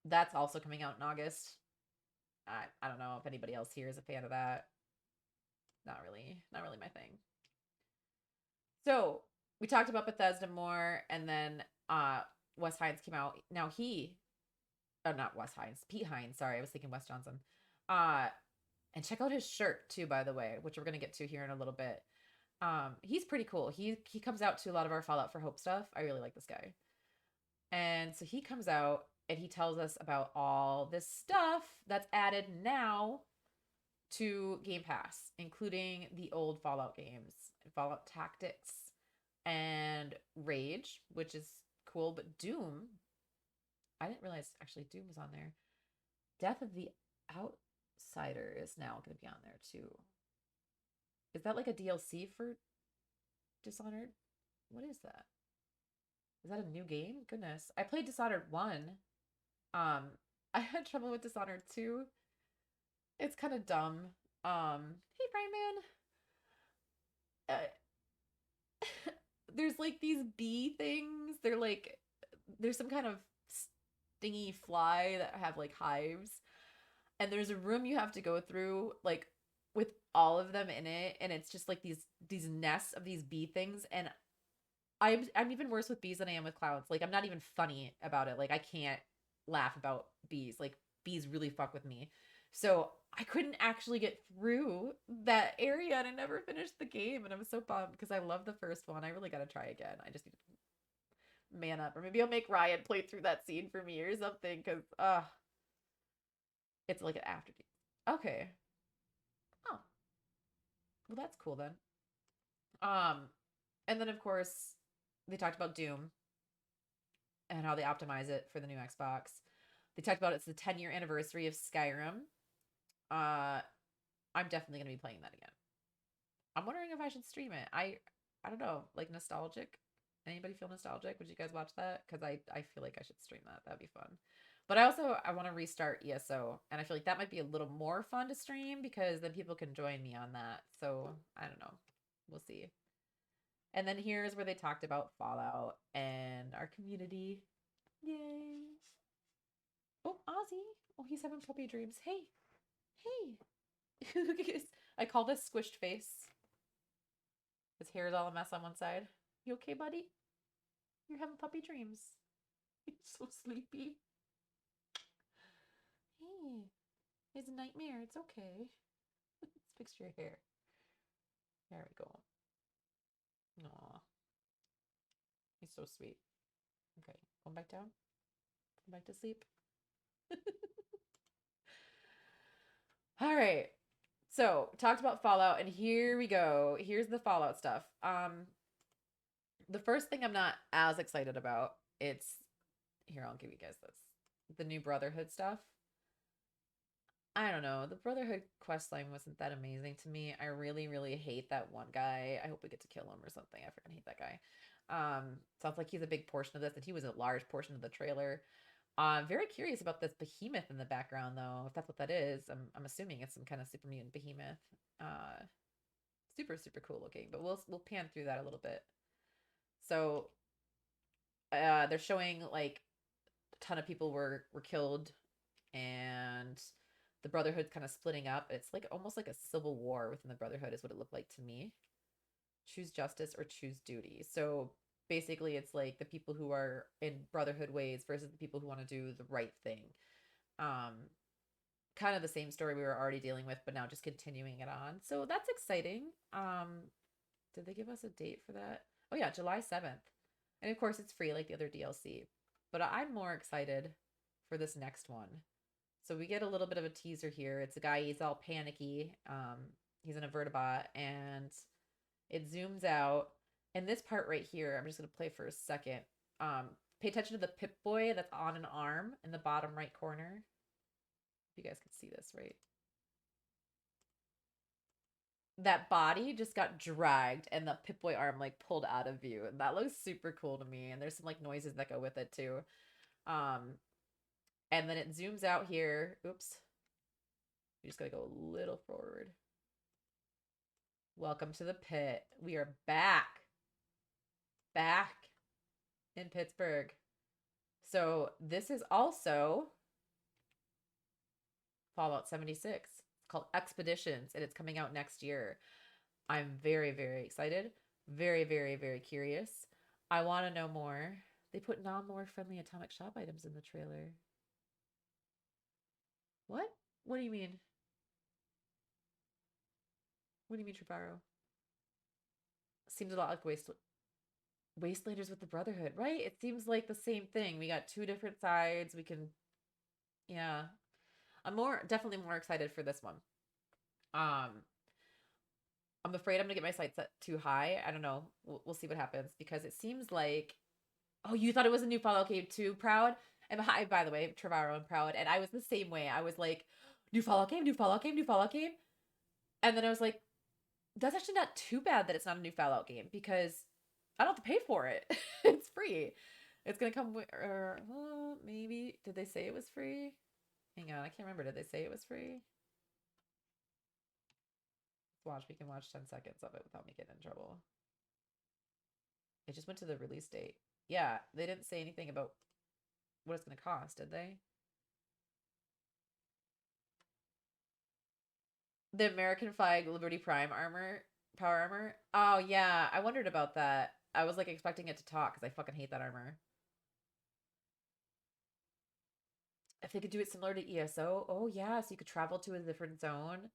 That's also coming out in August. I don't know if anybody else here is a fan of that. Not really my thing. So we talked about Bethesda more, and then Wes Hines came out. Now not Wes Hines, Pete Hines. Sorry, I was thinking Wes Johnson. And check out his shirt too, by the way, which we're gonna get to here in a little bit. He's pretty cool. He comes out to a lot of our Fallout for Hope stuff. I really like this guy. And so he comes out and he tells us about all this stuff that's added now to Game Pass, including the old Fallout games, Fallout Tactics, and Rage, which is cool. But Doom, I didn't realize actually Doom was on there. Death of the Outsider is now going to be on there too. Is that like a DLC for Dishonored? What is that? Is that a new game? Goodness. I played Dishonored 1. I had trouble with Dishonored 2. It's kind of dumb. Hey, Brian Man. There's like these bee things. They're like, there's some kind of stingy fly that have like hives. And there's a room you have to go through, like with all of them in it, and it's just like these nests of these bee things. And I'm even worse with bees than I am with clowns. Like I'm not even funny about it. Like I can't laugh about bees. Like bees really fuck with me. So I couldn't actually get through that area, and I never finished the game, and I'm so bummed because I love the first one. I really gotta try again. I just need to man up, or maybe I'll make Ryan play through that scene for me or something, because it's like an aftertaste. Okay. Oh, well that's cool then. Um, and then of course they talked about Doom and how they optimize it for the new Xbox. They talked about it's the 10-year anniversary of Skyrim. I'm definitely gonna be playing that again. I'm wondering if I should stream it. I don't know, like nostalgic. Anybody feel nostalgic? Would you guys watch that? Because I feel like I should stream that. That'd be fun. But I want to restart ESO, and I feel like that might be a little more fun to stream because then people can join me on that. So I don't know. We'll see. And then here's where they talked about Fallout and our community. Yay. Oh, Ozzy. Oh, he's having puppy dreams. Hey. Hey. I call this squished face. His hair is all a mess on one side. You okay, buddy? You're having puppy dreams. You're so sleepy. Hey. It's a nightmare. It's okay. Let's fix your hair. There we go. Aw. He's so sweet. Okay. Going back down. Going back to sleep. All right. So, talked about Fallout, and here we go. Here's the Fallout stuff. The first thing I'm not as excited about, it's here, I'll give you guys this. The new Brotherhood stuff. I don't know. The Brotherhood questline wasn't that amazing to me. I really, really hate that one guy. I hope we get to kill him or something. I freaking hate that guy. Sounds like he's a big portion of this, and he was a large portion of the trailer. I'm very curious about this behemoth in the background, though. If that's what that is, I'm assuming it's some kind of super mutant behemoth. Super super cool looking, but we'll pan through that a little bit. So, they're showing like a ton of people were killed, and the Brotherhood's kind of splitting up. It's like almost like a civil war within the Brotherhood is what it looked like to me. Choose justice or choose duty. So basically it's like the people who are in Brotherhood ways versus the people who want to do the right thing. Kind of the same story we were already dealing with, but now just continuing it on. So that's exciting. Did they give us a date for that? Oh yeah, July 7th. And of course it's free like the other DLC. But I'm more excited for this next one. So we get a little bit of a teaser here. It's a guy, he's all panicky. He's in a vertibot, and it zooms out. And this part right here, I'm just gonna play for a second. Pay attention to the Pip-Boy that's on an arm in the bottom right corner. You guys can see this, right? That body just got dragged and the Pip-Boy arm like pulled out of view. And that looks super cool to me. And there's some like noises that go with it too. And then it zooms out here. Oops. We just gotta go a little forward. Welcome to the pit. We are back. Back in Pittsburgh. So this is also Fallout 76. It's called Expeditions, and it's coming out next year. I'm very, very excited. Very, very, very curious. I want to know more. They put non-lore friendly atomic shop items in the trailer. What? What do you mean? What do you mean, Trevaro? Seems a lot like Wastelanders with the Brotherhood, right? It seems like the same thing. We got two different sides. We can, yeah. I'm definitely more excited for this one. I'm afraid I'm gonna get my sights set too high. I don't know. We'll see what happens because it seems like, oh, you thought it was a new Fallout game too, Proud? And hi, by the way, Trevaro and Proud. And I was the same way. I was like, new Fallout game, new Fallout game, new Fallout game. And then I was like, that's actually not too bad that it's not a new Fallout game because I don't have to pay for it. It's free. It's gonna come with, maybe. Did they say it was free? Hang on, I can't remember. Did they say it was free? Let's watch. We can watch 10 seconds of it without me getting in trouble. It just went to the release date. Yeah, they didn't say anything about what it's gonna cost, did they? The American flag Liberty Prime armor, power armor. Oh yeah, I wondered about that. I was like expecting it to talk because I fucking hate that armor. If they could do it similar to ESO, oh yeah, so you could travel to a different zone.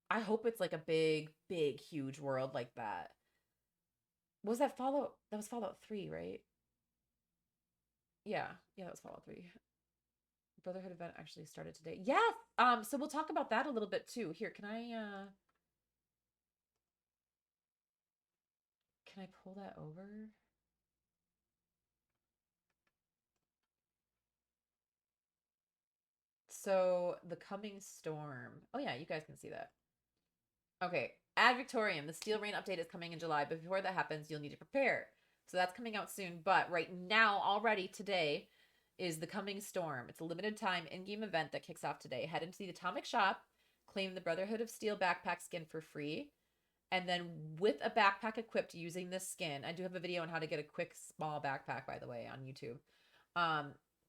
I hope it's like a big, big, huge world like that. Was that Fallout? That was Fallout 3, right? Yeah, yeah, that was Fallout 3. Brotherhood event actually started today. Yes. So we'll talk about that a little bit too. Here, can I pull that over? So the coming storm. Oh yeah, you guys can see that. Okay. Ad Victoriam, the Steel Rain update is coming in July, but before that happens, you'll need to prepare. So that's coming out soon. But right now, already today, is the Coming Storm. It's a limited time in-game event that kicks off today. Head into the Atomic Shop, claim the Brotherhood of Steel backpack skin for free, and then with a backpack equipped using this skin, I do have a video on how to get a quick small backpack, by the way, on YouTube.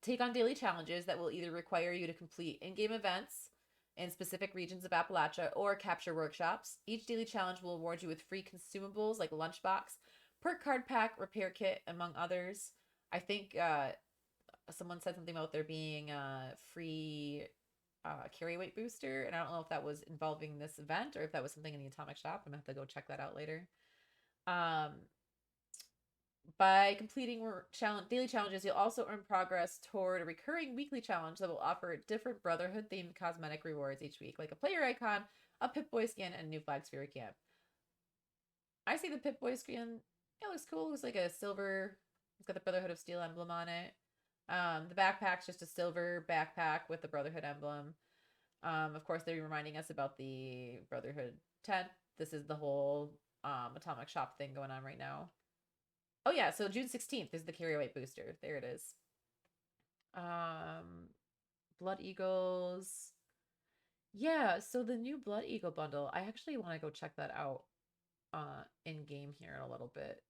Take on daily challenges that will either require you to complete in-game events in specific regions of Appalachia or capture workshops. Each daily challenge will reward you with free consumables like lunchbox, perk card pack, repair kit, among others. I think someone said something about there being a free carry weight booster, and I don't know if that was involving this event or if that was something in the Atomic Shop. I'm gonna have to go check that out later. By completing daily challenges, you'll also earn progress toward a recurring weekly challenge that will offer different Brotherhood themed cosmetic rewards each week, like a player icon, a Pip-Boy skin, and a new flag sphere camp. I see the Pip-Boy skin. It looks cool. It looks like a silver. It's got the Brotherhood of Steel emblem on it. The backpack's just a silver backpack with the Brotherhood emblem. Of course, they're reminding us about the Brotherhood tent. This is the whole Atomic Shop thing going on right now. Oh yeah, so June 16th is the carry weight booster. There it is. Blood Eagles. Yeah, so the new Blood Eagle bundle, I actually want to go check that out in game here in a little bit.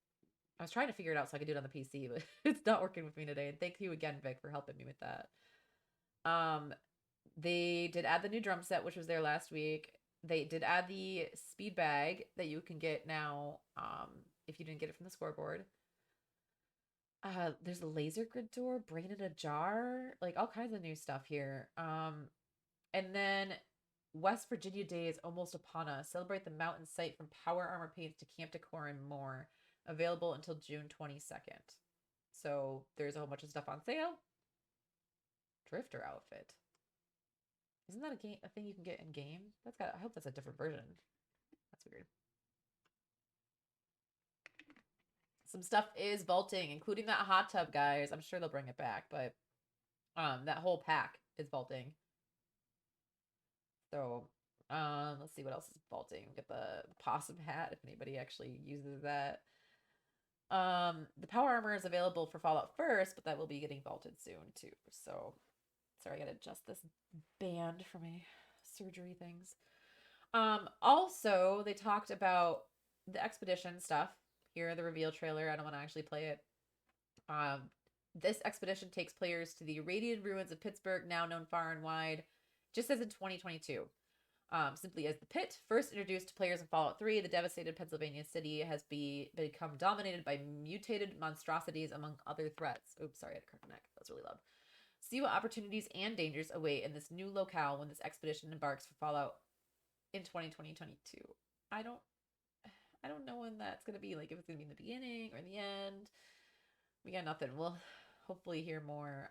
I was trying to figure it out so I could do it on the PC, but it's not working with me today. And thank you again, Vic, for helping me with that. They did add the new drum set, which was there last week. They did add the speed bag that you can get now if you didn't get it from the scoreboard. There's a laser grid door, brain in a jar, like all kinds of new stuff here. And then West Virginia Day is almost upon us. Celebrate the mountain site from power armor paints to camp decor and more. Available until June 22nd. So there's a whole bunch of stuff on sale. Drifter outfit. Isn't that a thing you can get in game? I hope that's a different version. That's weird. Some stuff is vaulting, including that hot tub, guys. I'm sure they'll bring it back, but that whole pack is vaulting. So, let's see what else is vaulting. We'll get the possum hat if anybody actually uses that. The power armor is available for Fallout first, but that will be getting vaulted soon too. So, sorry, I gotta adjust this band for my surgery things. Also, they talked about the expedition stuff. Here, the reveal trailer. I don't want to actually play it. This expedition takes players to the irradiated ruins of Pittsburgh, now known far and wide, just as in 2022. Simply as the Pit, first introduced to players in Fallout 3, the devastated Pennsylvania city has become dominated by mutated monstrosities, among other threats. Oops, sorry, I had a crack neck. That was really loud. See what opportunities and dangers await in this new locale when this expedition embarks for Fallout in 2022. I don't know when that's gonna be. Like, if it's gonna be in the beginning or in the end. We got nothing. We'll hopefully hear more.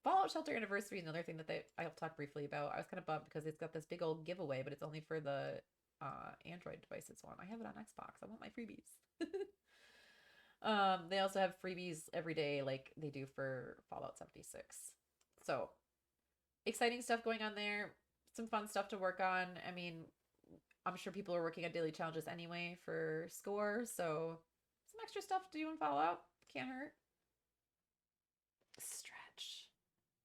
Fallout Shelter Anniversary is another thing that I'll talk briefly about. I was kind of bummed because it's got this big old giveaway, but it's only for the Android devices one. I have it on Xbox. I want my freebies. They also have freebies every day like they do for Fallout 76. So, exciting stuff going on there. Some fun stuff to work on. I mean, I'm sure people are working on daily challenges anyway for score, so some extra stuff to do in Fallout. Can't hurt. Stretch.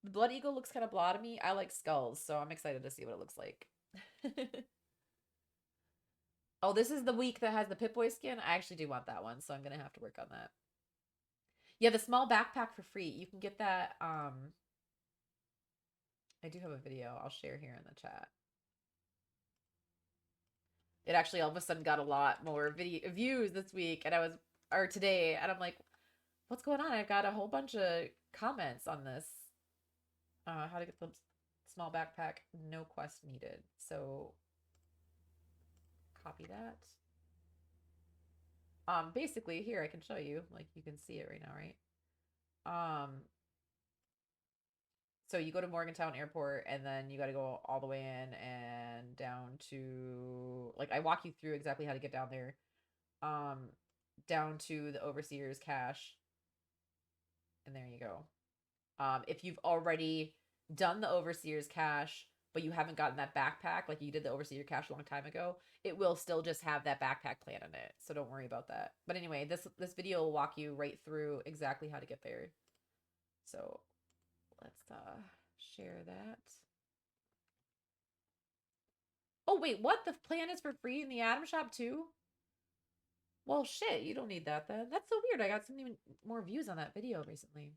The Blood Eagle looks kind of blah to me. I like skulls, so I'm excited to see what it looks like. Oh, this is the week that has the Pip-Boy skin. I actually do want that one, so I'm going to have to work on that. Yeah, the small backpack for free. You can get that. I do have a video I'll share here in the chat. It actually all of a sudden got a lot more video views this week, or today, and I'm like, what's going on? I've got a whole bunch of comments on this. How to get the small backpack, no quest needed. So copy that. Basically here I can show you, like you can see it right now, right? So you go to Morgantown Airport and then you got to go all the way in and down to, like, I walk you through exactly how to get down there. Down to the Overseer's cache. And there you go. If you've already done the Overseer's cache, but you haven't gotten that backpack, like you did the Overseer cache a long time ago, it will still just have that backpack plan in it. So don't worry about that. But anyway, this video will walk you right through exactly how to get there. So let's share that. Oh, wait, what? The plan is for free in the Atom Shop too? Well, shit, you don't need that then. That's so weird. I got so many more views on that video recently.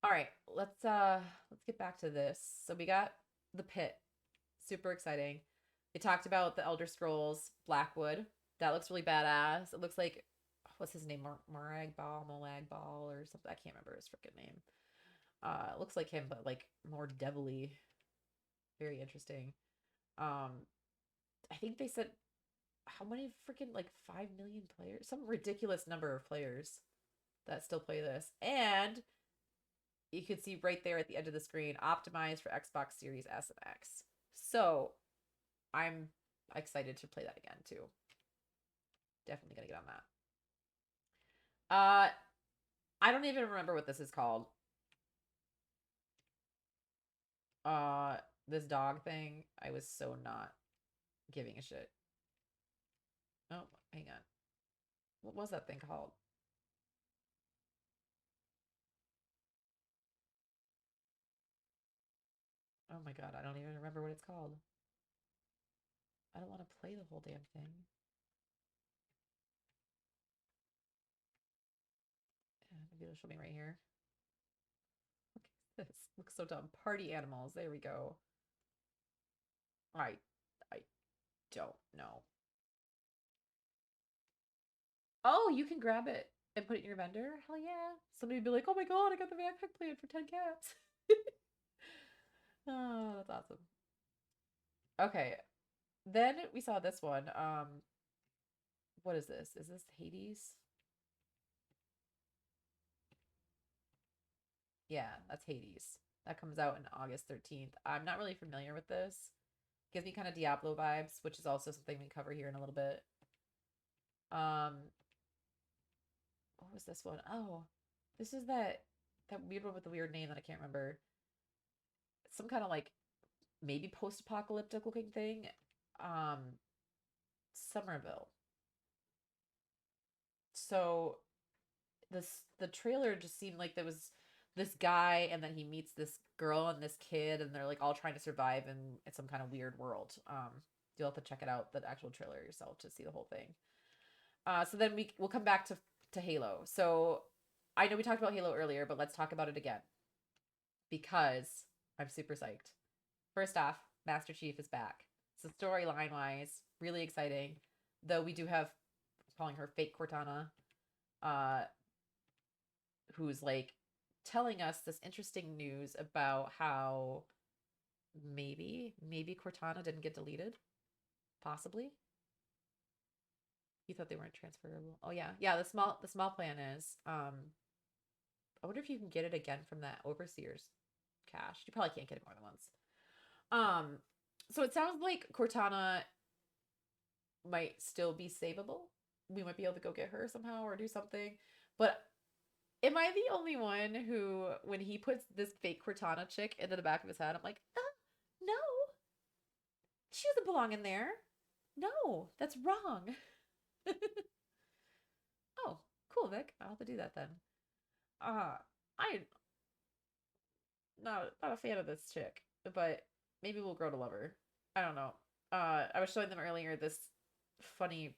All right, let's get back to this. So we got the Pit. Super exciting. They talked about the Elder Scrolls Blackwood. That looks really badass. It looks like, what's his name? Molag Bal or something. I can't remember his freaking name. It looks like him, but like more devilly. Very interesting. I think they said how many freaking, like 5 million players? Some ridiculous number of players that still play this. And you can see right there at the edge of the screen, optimized for Xbox Series S and X. So I'm excited to play that again too. Definitely gonna get on that. I don't even remember what this is called. This dog thing, I was so not giving a shit. Oh, hang on. What was that thing called? Oh my god, I don't even remember what it's called. I don't want to play the whole damn thing. Maybe it'll show me right here. Look at this. Looks so dumb. Party animals. There we go. I don't know. Oh, you can grab it and put it in your vendor? Hell yeah. Somebody would be like, oh my god, I got the backpack plan for 10 cats. Oh, that's awesome. Okay. Then we saw this one. What is this? Is this Hades? Yeah, that's Hades. that comes out in August 13th. I'm not really familiar with this. Gives me kind of Diablo vibes, which is also something we cover here in a little bit. What was this one? Oh, this is that weird one with the weird name that I can't remember. Some kind of like maybe post-apocalyptic looking thing. Um, Somerville. So the trailer just seemed like there was this guy and then he meets this girl and this kid and they're like all trying to survive in some kind of weird world. You'll have to check it out, the actual trailer yourself, to see the whole thing. So then we'll come back to Halo. So I know we talked about Halo earlier, but let's talk about it again because I'm super psyched. First off, Master Chief is back. So storyline wise, really exciting. Though we do have, calling her fake Cortana, uh, who's like telling us this interesting news about how maybe Cortana didn't get deleted, possibly. You thought they weren't transferable. Oh yeah, yeah. The small plan is, I wonder if you can get it again from that Overseer's cache. You probably can't get it more than once. So it sounds like Cortana might still be savable. We might be able to go get her somehow or do something. But am I the only one who, when he puts this fake Cortana chick into the back of his head, I'm like, no, she doesn't belong in there. No, that's wrong. Oh, cool, Vic. I'll have to do that then. I'm not a fan of this chick, but maybe we'll grow to love her. I don't know. I was showing them earlier this funny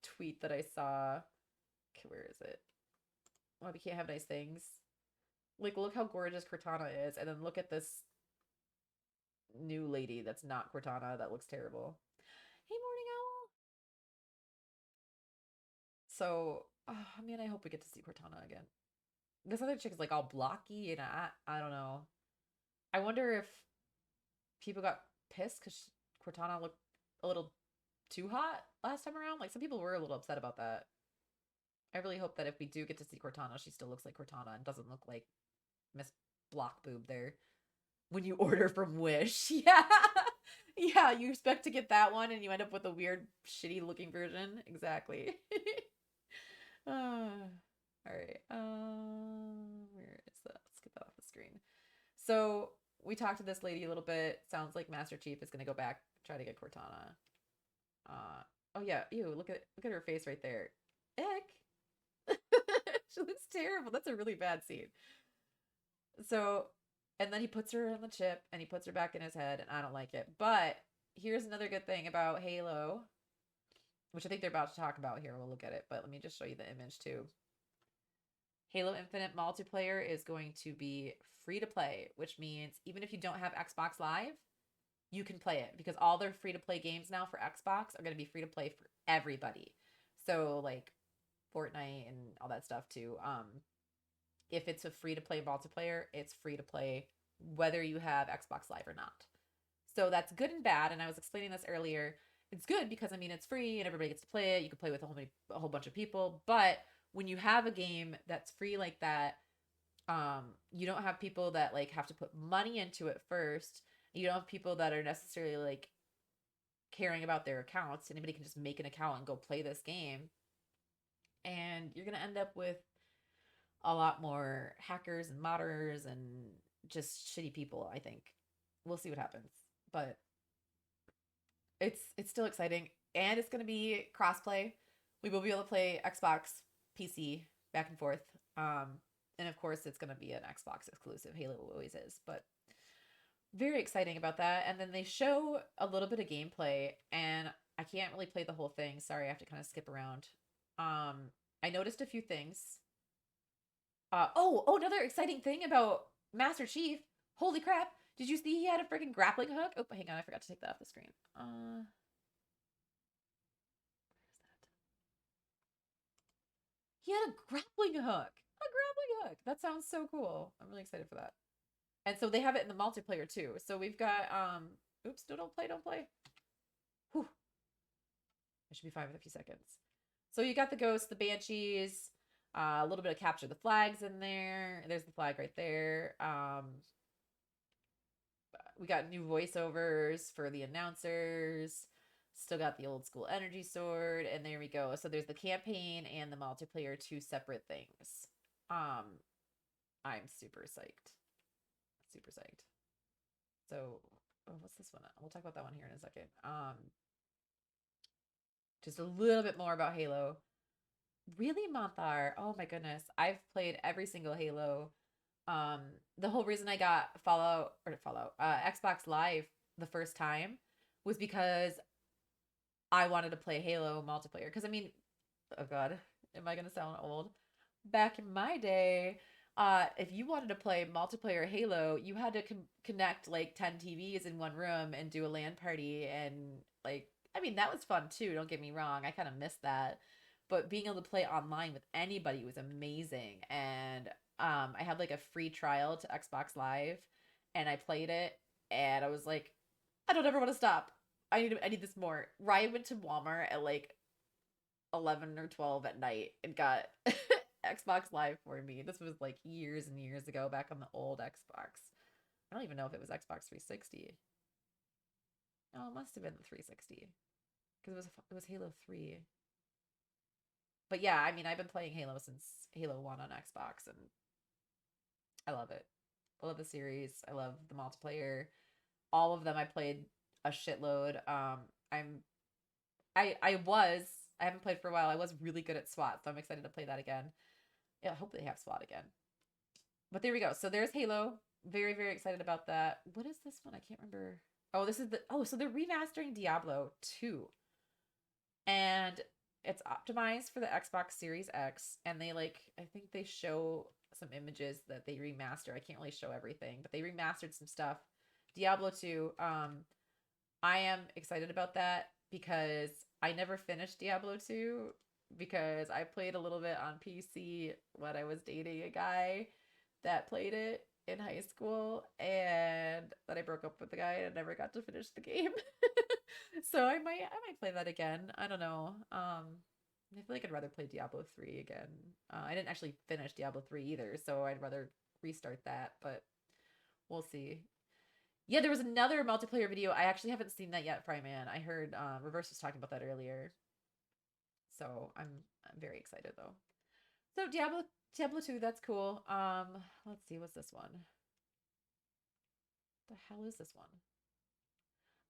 tweet that I saw. Okay, where is it? Well, we can't have nice things. Like, look how gorgeous Cortana is, and then look at this new lady that's not Cortana that looks terrible. Hey, Morning Owl. So, oh, man, I hope we get to see Cortana again. This other chick is like all blocky, and I don't know. I wonder if people got pissed because Cortana looked a little too hot last time around. Like, some people were a little upset about that. I really hope that if we do get to see Cortana, she still looks like Cortana and doesn't look like Miss Block Boob there. When you order from Wish. Yeah. Yeah, you expect to get that one and you end up with a weird, shitty looking version. Exactly. All right. Where is that? Let's get that off the screen. So we talked to this lady a little bit. Sounds like Master Chief is gonna go back, try to get Cortana. Oh yeah, ew, look at her face right there. Ick. She looks terrible. That's a really bad scene. So, and then he puts her on the chip and he puts her back in his head, and I don't like it. But here's another good thing about Halo, which I think they're about to talk about here. We'll look at it, but let me just show you the image too. Halo Infinite multiplayer is going to be free to play, which means even if you don't have Xbox Live, you can play it because all their free to play games now for Xbox are going to be free to play for everybody. So like Fortnite and all that stuff too. If it's a free to play multiplayer, it's free to play whether you have Xbox Live or not. So that's good and bad. And I was explaining this earlier. It's good because I mean it's free and everybody gets to play it. You can play with a whole bunch of people. But when you have a game that's free like that, you don't have people that like have to put money into it first. You don't have people that are necessarily like caring about their accounts. Anybody can just make an account and go play this game. And you're going to end up with a lot more hackers and modders and just shitty people, I think. We'll see what happens. But it's still exciting. And it's going to be crossplay. We will be able to play Xbox, PC, back and forth. And of course, it's going to be an Xbox exclusive. Halo always is. But very exciting about that. And then they show a little bit of gameplay. And I can't really play the whole thing. Sorry, I have to kind of skip around. I noticed a few things. Another exciting thing about Master Chief. Holy crap. Did you see he had a freaking grappling hook? Oh, hang on. I forgot to take that off the screen. Where is that? He had a grappling hook. A grappling hook. That sounds so cool. I'm really excited for that. And so they have it in the multiplayer too. So we've got, oops, don't play. Whew. I should be fine with a few seconds. So you got the ghosts, the banshees, a little bit of capture the flags in there. There's the flag right there. We got new voiceovers for the announcers. Still got the old school energy sword, and there we go. So there's the campaign and the multiplayer, two separate things. Um, I'm super psyched. Super psyched. So, oh, what's this one? We'll talk about that one here in a second. Just a little bit more about Halo. Really, Monthar? Oh my goodness. I've played every single Halo. Um, the whole reason I got Xbox Live the first time was because I wanted to play Halo multiplayer. Because I mean, oh god, am I gonna sound old? Back in my day, if you wanted to play multiplayer Halo, you had to connect like 10 TVs in one room and do a LAN party. And like, I mean, that was fun too, don't get me wrong. I kind of missed that. But being able to play online with anybody was amazing. And I had like a free trial to Xbox Live, and I played it, and I was like, I don't ever want to stop. I need this more. Ryan went to Walmart at like 11 or 12 at night and got Xbox Live for me. This was like years and years ago, back on the old Xbox. I don't even know if it was Xbox 360. No, it must have been the 360 because it was Halo 3. But yeah, I mean, I've been playing Halo since Halo 1 on Xbox, and I love it. I love the series. I love the multiplayer. All of them I played a shitload. I'm I haven't played for a while. I was really good at SWAT, so I'm excited to play that again. Yeah, I hope they have SWAT again. But there we go. So there's Halo. Very, very excited about that. What is this one? I can't remember. Oh, this is so they're remastering Diablo 2. And it's optimized for the Xbox Series X, and they I think they show some images that they remaster. I can't really show everything, but they remastered some stuff. Diablo 2, I am excited about that because I never finished Diablo 2 because I played a little bit on PC when I was dating a guy that played it in high school, and then I broke up with the guy and never got to finish the game. So I might play that again. I don't know. I feel like I'd rather play Diablo 3 again. I didn't actually finish Diablo 3 either, so I'd rather restart that, but we'll see. Yeah, there was another multiplayer video. I actually haven't seen that yet, Fryman. I heard Reverse was talking about that earlier. So I'm very excited though. So Diablo 2, that's cool. Let's see, what's this one? The hell is this one?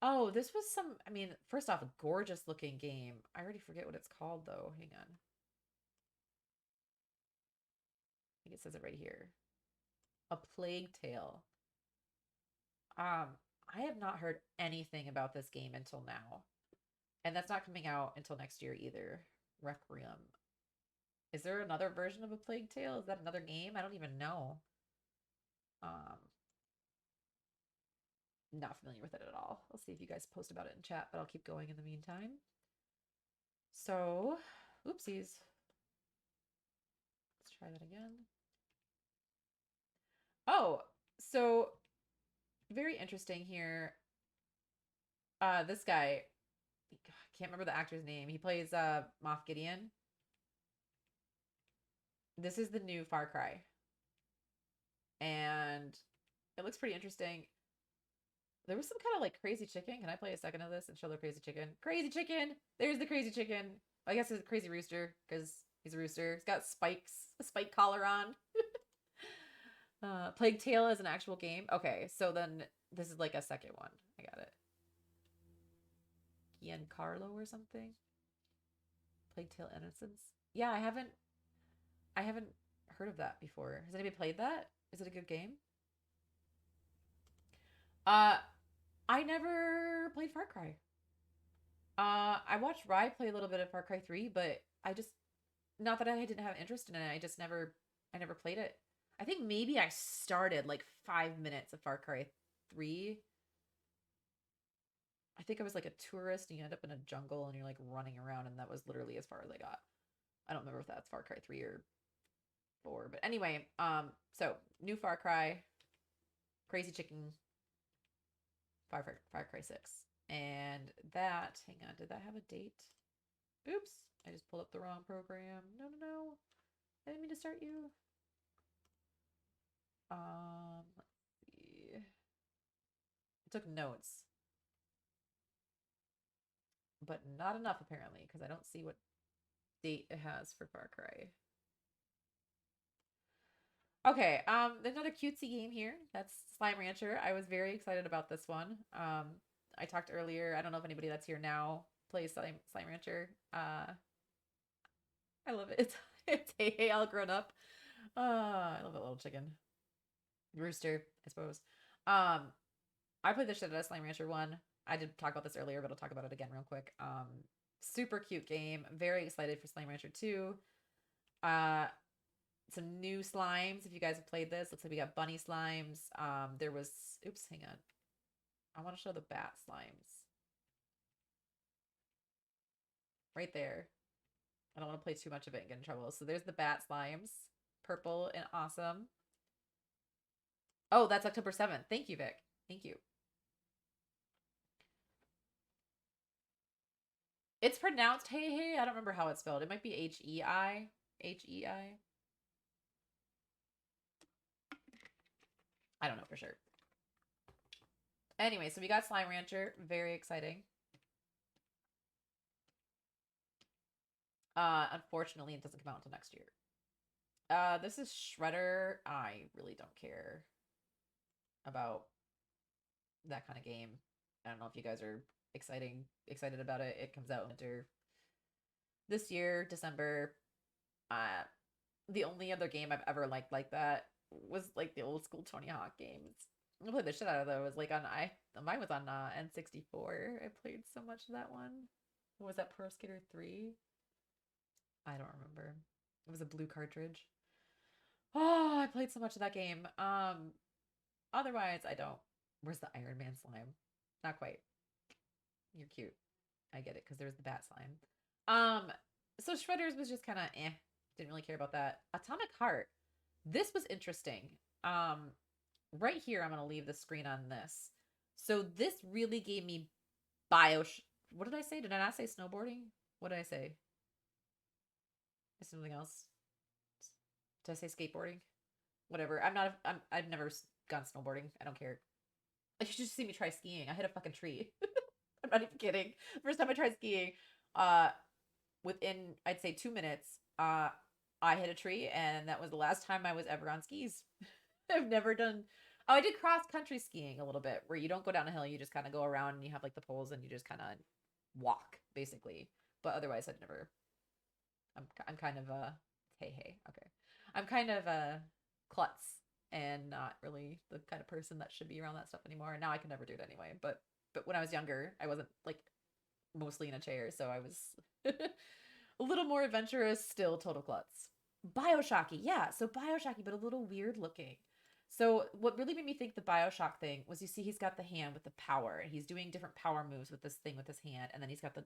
Oh, this was I mean, first off, a gorgeous looking game. I already forget what it's called though. Hang on. I think it says it right here. A Plague Tale. I have not heard anything about this game until now. And that's not coming out until next year either. Requiem. Is there another version of A Plague Tale? Is that another game? I don't even know. Um, not familiar with it at all. I'll see if you guys post about it in chat, but I'll keep going in the meantime. So, oopsies. Let's try that again. Oh, so very interesting here. This guy, I can't remember the actor's name. He plays Moff Gideon. This is the new Far Cry. And it looks pretty interesting. There was some kind of crazy chicken. Can I play a second of this and show the crazy chicken? Crazy chicken! There's the crazy chicken. I guess it's a crazy rooster because he's a rooster. He's got spikes, a spike collar on. Plague Tale is an actual game. Okay, so then this is a second one. I got it. Giancarlo or something. Plague Tale Innocence. Yeah, I haven't heard of that before. Has anybody played that? Is it a good game? Uh, I never played Far Cry. I watched Rye play a little bit of Far Cry 3, but I just not that I didn't have interest in it. I never played it. I think maybe I started 5 minutes of Far Cry 3. I think I was a tourist and you end up in a jungle and you're running around, and that was literally as far as I got. I don't remember if that's Far Cry 3 or 4, but anyway, so new Far Cry, Crazy Chicken, Far Cry 6. And that, hang on, did that have a date? Oops, I just pulled up the wrong program. No, no, no. I didn't mean to start you. Let's see. took notes, but not enough apparently because I don't see what date it has for Far Cry. Okay, another cutesy game here. That's Slime Rancher. I was very excited about this one. I talked earlier. I don't know if anybody that's here now plays Slime Rancher. I love it. It's Hey Hey all grown up. I love that little chicken. Rooster, I suppose. I played the shit out of Slime Rancher 1. I did talk about this earlier, but I'll talk about it again real quick. Super cute game. Very excited for Slime Rancher 2. Some new slimes. If you guys have played this, looks like we got bunny slimes. There was, oops, hang on. I want to show the bat slimes. Right there. I don't want to play too much of it and get in trouble. So there's the bat slimes. Purple and awesome. Oh, that's October 7th. Thank you, Vic. Thank you. It's pronounced Hey Hey. I don't remember how it's spelled. It might be H-E-I. H-E-I. I don't know for sure. Anyway, so we got Slime Rancher. Very exciting. Unfortunately, it doesn't come out until next year. This is Shredder. I really don't care about that kind of game. I don't know if you guys are excited about it. It comes out winter this year, December. The only other game I've ever liked like that was like the old school Tony Hawk games. I played the shit out of those. Like mine was on N64. I played so much of that one. What was that, Pro Skater 3? I don't remember. It was a blue cartridge. Oh, I played so much of that game. Otherwise I don't. Where's the Iron Man slime? Not quite. You're cute. I get it because there's the bat slime. So Shredders was just kind of didn't really care about that. Atomic Heart. This was interesting. Right here, I'm gonna leave the screen on this. So this really gave me what did I say? Did I not say snowboarding? What did I say? Something else? Did I say skateboarding? Whatever. I've never gone snowboarding. I don't care. You should just see me try skiing. I hit a fucking tree. I'm not even kidding. First time I tried skiing, within I'd say 2 minutes, I hit a tree, and that was the last time I was ever on skis. I've never done. Oh, I did cross country skiing a little bit, where you don't go down a hill, you just kind of go around, and you have like the poles, and you just kind of walk basically. But otherwise, I'd never. I'm kind of a hey. Okay, I'm kind of a klutz and not really the kind of person that should be around that stuff anymore. Now I can never do it anyway. But when I was younger, I wasn't like mostly in a chair, so I was a little more adventurous. Still total klutz. Bioshocky, yeah. So Bioshocky, but a little weird looking. So what really made me think the Bioshock thing was, you see he's got the hand with the power, and he's doing different power moves with this thing with his hand, and then he's got the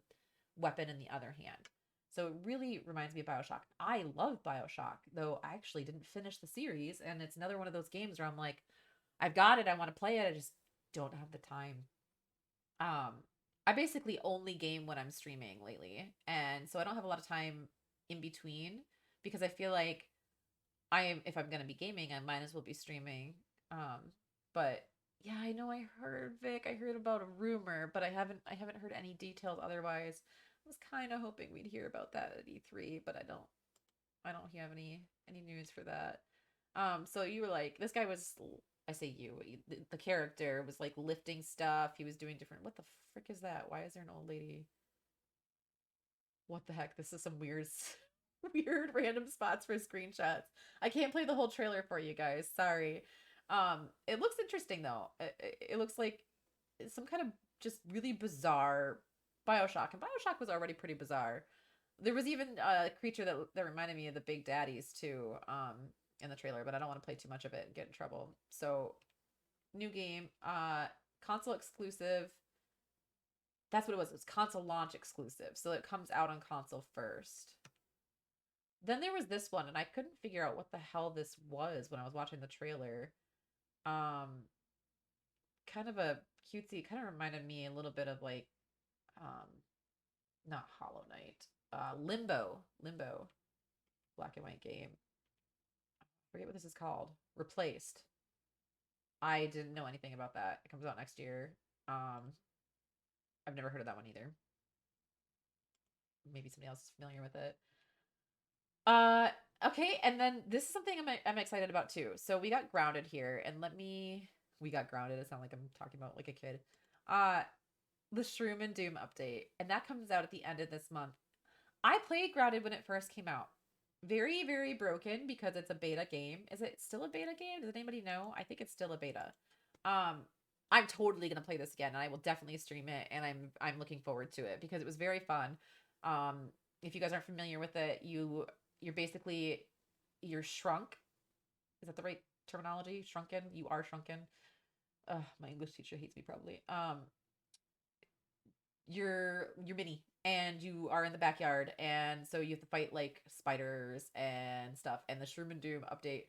weapon in the other hand. So it really reminds me of Bioshock. I love Bioshock, though I actually didn't finish the series, and it's another one of those games where I'm like, I've got it, I want to play it, I just don't have the time. I basically only game when I'm streaming lately, and so I don't have a lot of time in between, because I feel like if I'm gonna be gaming, I might as well be streaming. But yeah, I know I heard Vic. I heard about a rumor, but I haven't heard any details otherwise. I was kind of hoping we'd hear about that at E3, but I don't have any news for that. So you were like, this guy was, I say you, the character was like lifting stuff. He was doing different. What the frick is that? Why is there an old lady? What the heck? This is some weird random spots for screenshots. I can't play the whole trailer for you guys. Sorry. It looks interesting though. It looks like some kind of just really bizarre Bioshock, and Bioshock was already pretty bizarre. There was even a creature that reminded me of the Big Daddies too, in the trailer, but I don't want to play too much of it and get in trouble. So, new game, console exclusive. That's what it was. It was console launch exclusive, so it comes out on console first. Then there was this one, and I couldn't figure out what the hell this was when I was watching the trailer. Kind of a cutesy, kind of reminded me a little bit of like, not Hollow Knight, Limbo, black and white game. I forget what this is called. Replaced. I didn't know anything about that. It comes out next year. I've never heard of that one either. Maybe somebody else is familiar with it. Uh, okay, and then this is something I'm excited about too. So we got grounded here, and we got grounded. It sounds like I'm talking about like a kid. Uh, the Shroom and Doom update, and that comes out at the end of this month. I played Grounded when it first came out. Very, very broken because it's a beta game. Is it still a beta game? Does anybody know? I think it's still a beta. Um, I'm totally gonna play this again, and I will definitely stream it, and I'm looking forward to it because it was very fun. If you guys aren't familiar with it, you're basically you're shrunk. Is that the right terminology? Shrunken. You are shrunken. My English teacher hates me probably. You're mini and you are in the backyard, and so you have to fight like spiders and stuff, and the Shroom and Doom update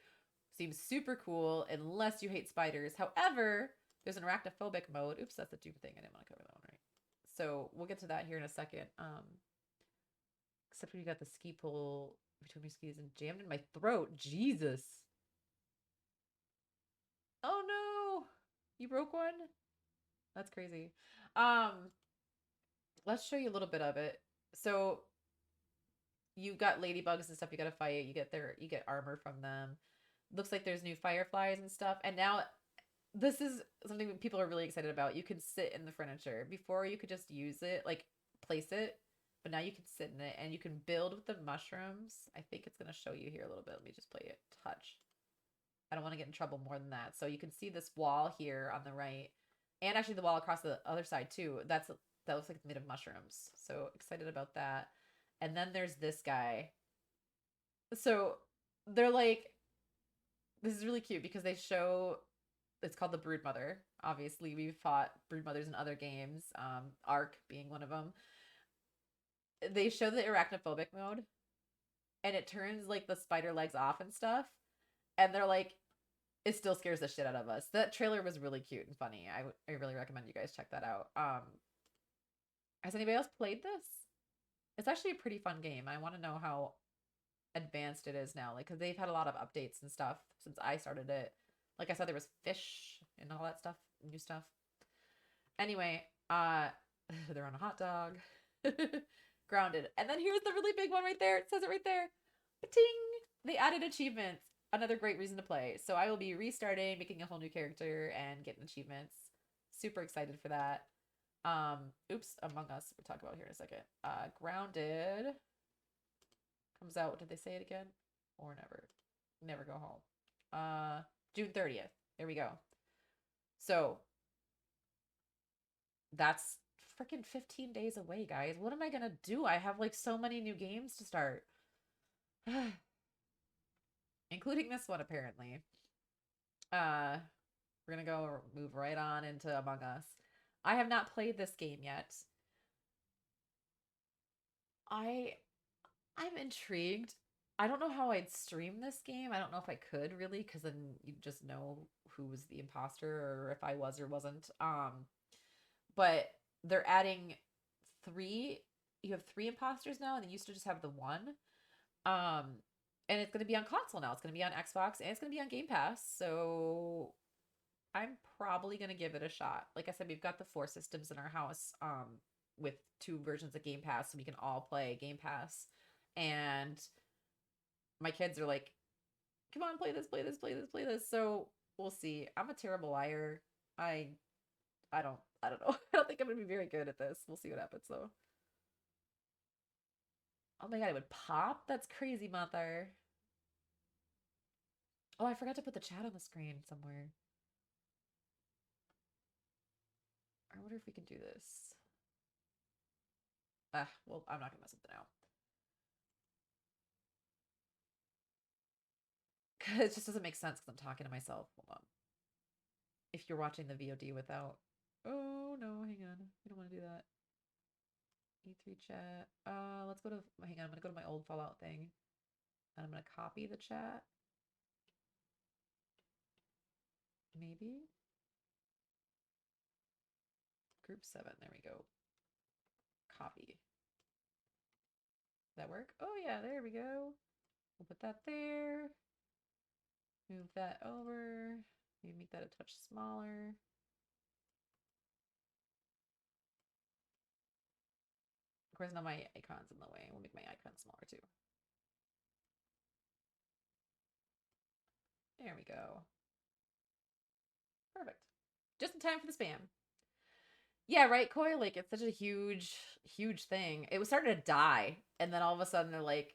seems super cool unless you hate spiders. However, there's an arachnophobic mode. Oops, that's the Doom thing. I didn't want to cover that one, right? So we'll get to that here in a second. Except when you got the ski pole between your skis and jammed in my throat. Jesus. Oh no. You broke one? That's crazy. Um, let's show you a little bit of it. So you got ladybugs and stuff you gotta fight. You get armor from them. Looks like there's new fireflies and stuff. And now this is something people are really excited about. You can sit in the furniture. Before you could just use it, like place it, but now you can sit in it and you can build with the mushrooms. I think it's gonna show you here a little bit. Let me just play it. Touch. I don't want to get in trouble more than that. So you can see this wall here on the right, and actually the wall across the other side too. That looks like it's made of mushrooms. So excited about that. And then there's this guy. So they're like, this is really cute because they show it's called the Broodmother. Obviously, we've fought Broodmothers in other games, Ark being one of them. They show the arachnophobic mode, and it turns like the spider legs off and stuff. And they're like, it still scares the shit out of us. That trailer was really cute and funny. I really recommend you guys check that out. Has anybody else played this? It's actually a pretty fun game. I want to know how advanced it is now, like because they've had a lot of updates and stuff since I started it. Like I said, there was fish and all that stuff, new stuff. Anyway, they're on a hot dog. Grounded. And then here's the really big one right there. It says it right there. Ting! They added achievements. Another great reason to play. So I will be restarting, making a whole new character, and getting achievements. Super excited for that. Oops, Among Us, we'll talk about here in a second. Grounded comes out, did they say it again? Or never. Never go home. June 30th. There we go. So that's freaking 15 days away, guys. What am I gonna do? I have like so many new games to start. Including this one, apparently. We're gonna go move right on into Among Us. I have not played this game yet. I I'm intrigued. I don't know how I'd stream this game. I don't know if I could really, because then you just know who was the imposter or if I was or wasn't. But they're adding three. You have three imposters now, and they used to just have the one. Um, and it's going to be on console now. It's going to be on Xbox and it's going to be on Game Pass. So I'm probably going to give it a shot. Like I said, we've got the four systems in our house with two versions of Game Pass, so we can all play Game Pass. And my kids are like, come on, play this, play this, play this, play this. So we'll see. I'm a terrible liar. I I don't know. I don't think I'm gonna be very good at this. We'll see what happens though. Oh my god, it would pop? That's crazy, mother. Oh, I forgot to put the chat on the screen somewhere. I wonder if we can do this. Well, I'm not gonna mess with it now. Cause it just doesn't make sense because I'm talking to myself. Hold on. If you're watching the VOD without. Oh no, hang on. We don't want to do that. E3 chat. Let's go to. Hang on, I'm gonna go to my old Fallout thing, and I'm gonna copy the chat. Maybe group 7. There we go. Copy. Does that work? Oh yeah, there we go. We'll put that there. Move that over. Maybe make that a touch smaller. Of course, now my icon's in the way. We'll make my icon smaller too. There we go. Perfect. Just in time for the spam. Yeah, right, Koi? Like, it's such a huge, huge thing. It was starting to die, and then all of a sudden they're like,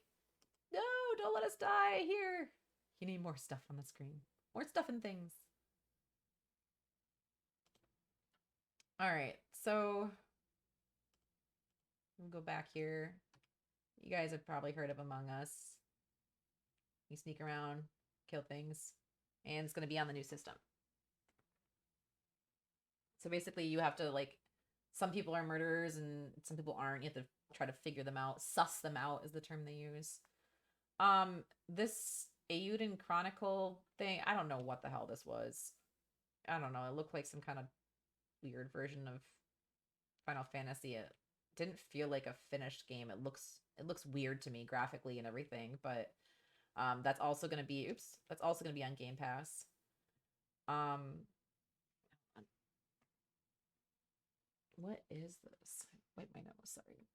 no, don't let us die here. You need more stuff on the screen. More stuff and things. All right, so we'll go back here. You guys have probably heard of Among Us. You sneak around, kill things, and it's going to be on the new system. So basically, you have to, like, some people are murderers and some people aren't. You have to try to figure them out. Suss them out is the term they use. This Euden Chronicle thing, I don't know what the hell this was. I don't know. It looked like some kind of weird version of Final Fantasy. It didn't feel like a finished game. It looks weird to me graphically and everything, but that's also going to be that's also going to be on Game Pass. What is this? Wipe my nose, sorry.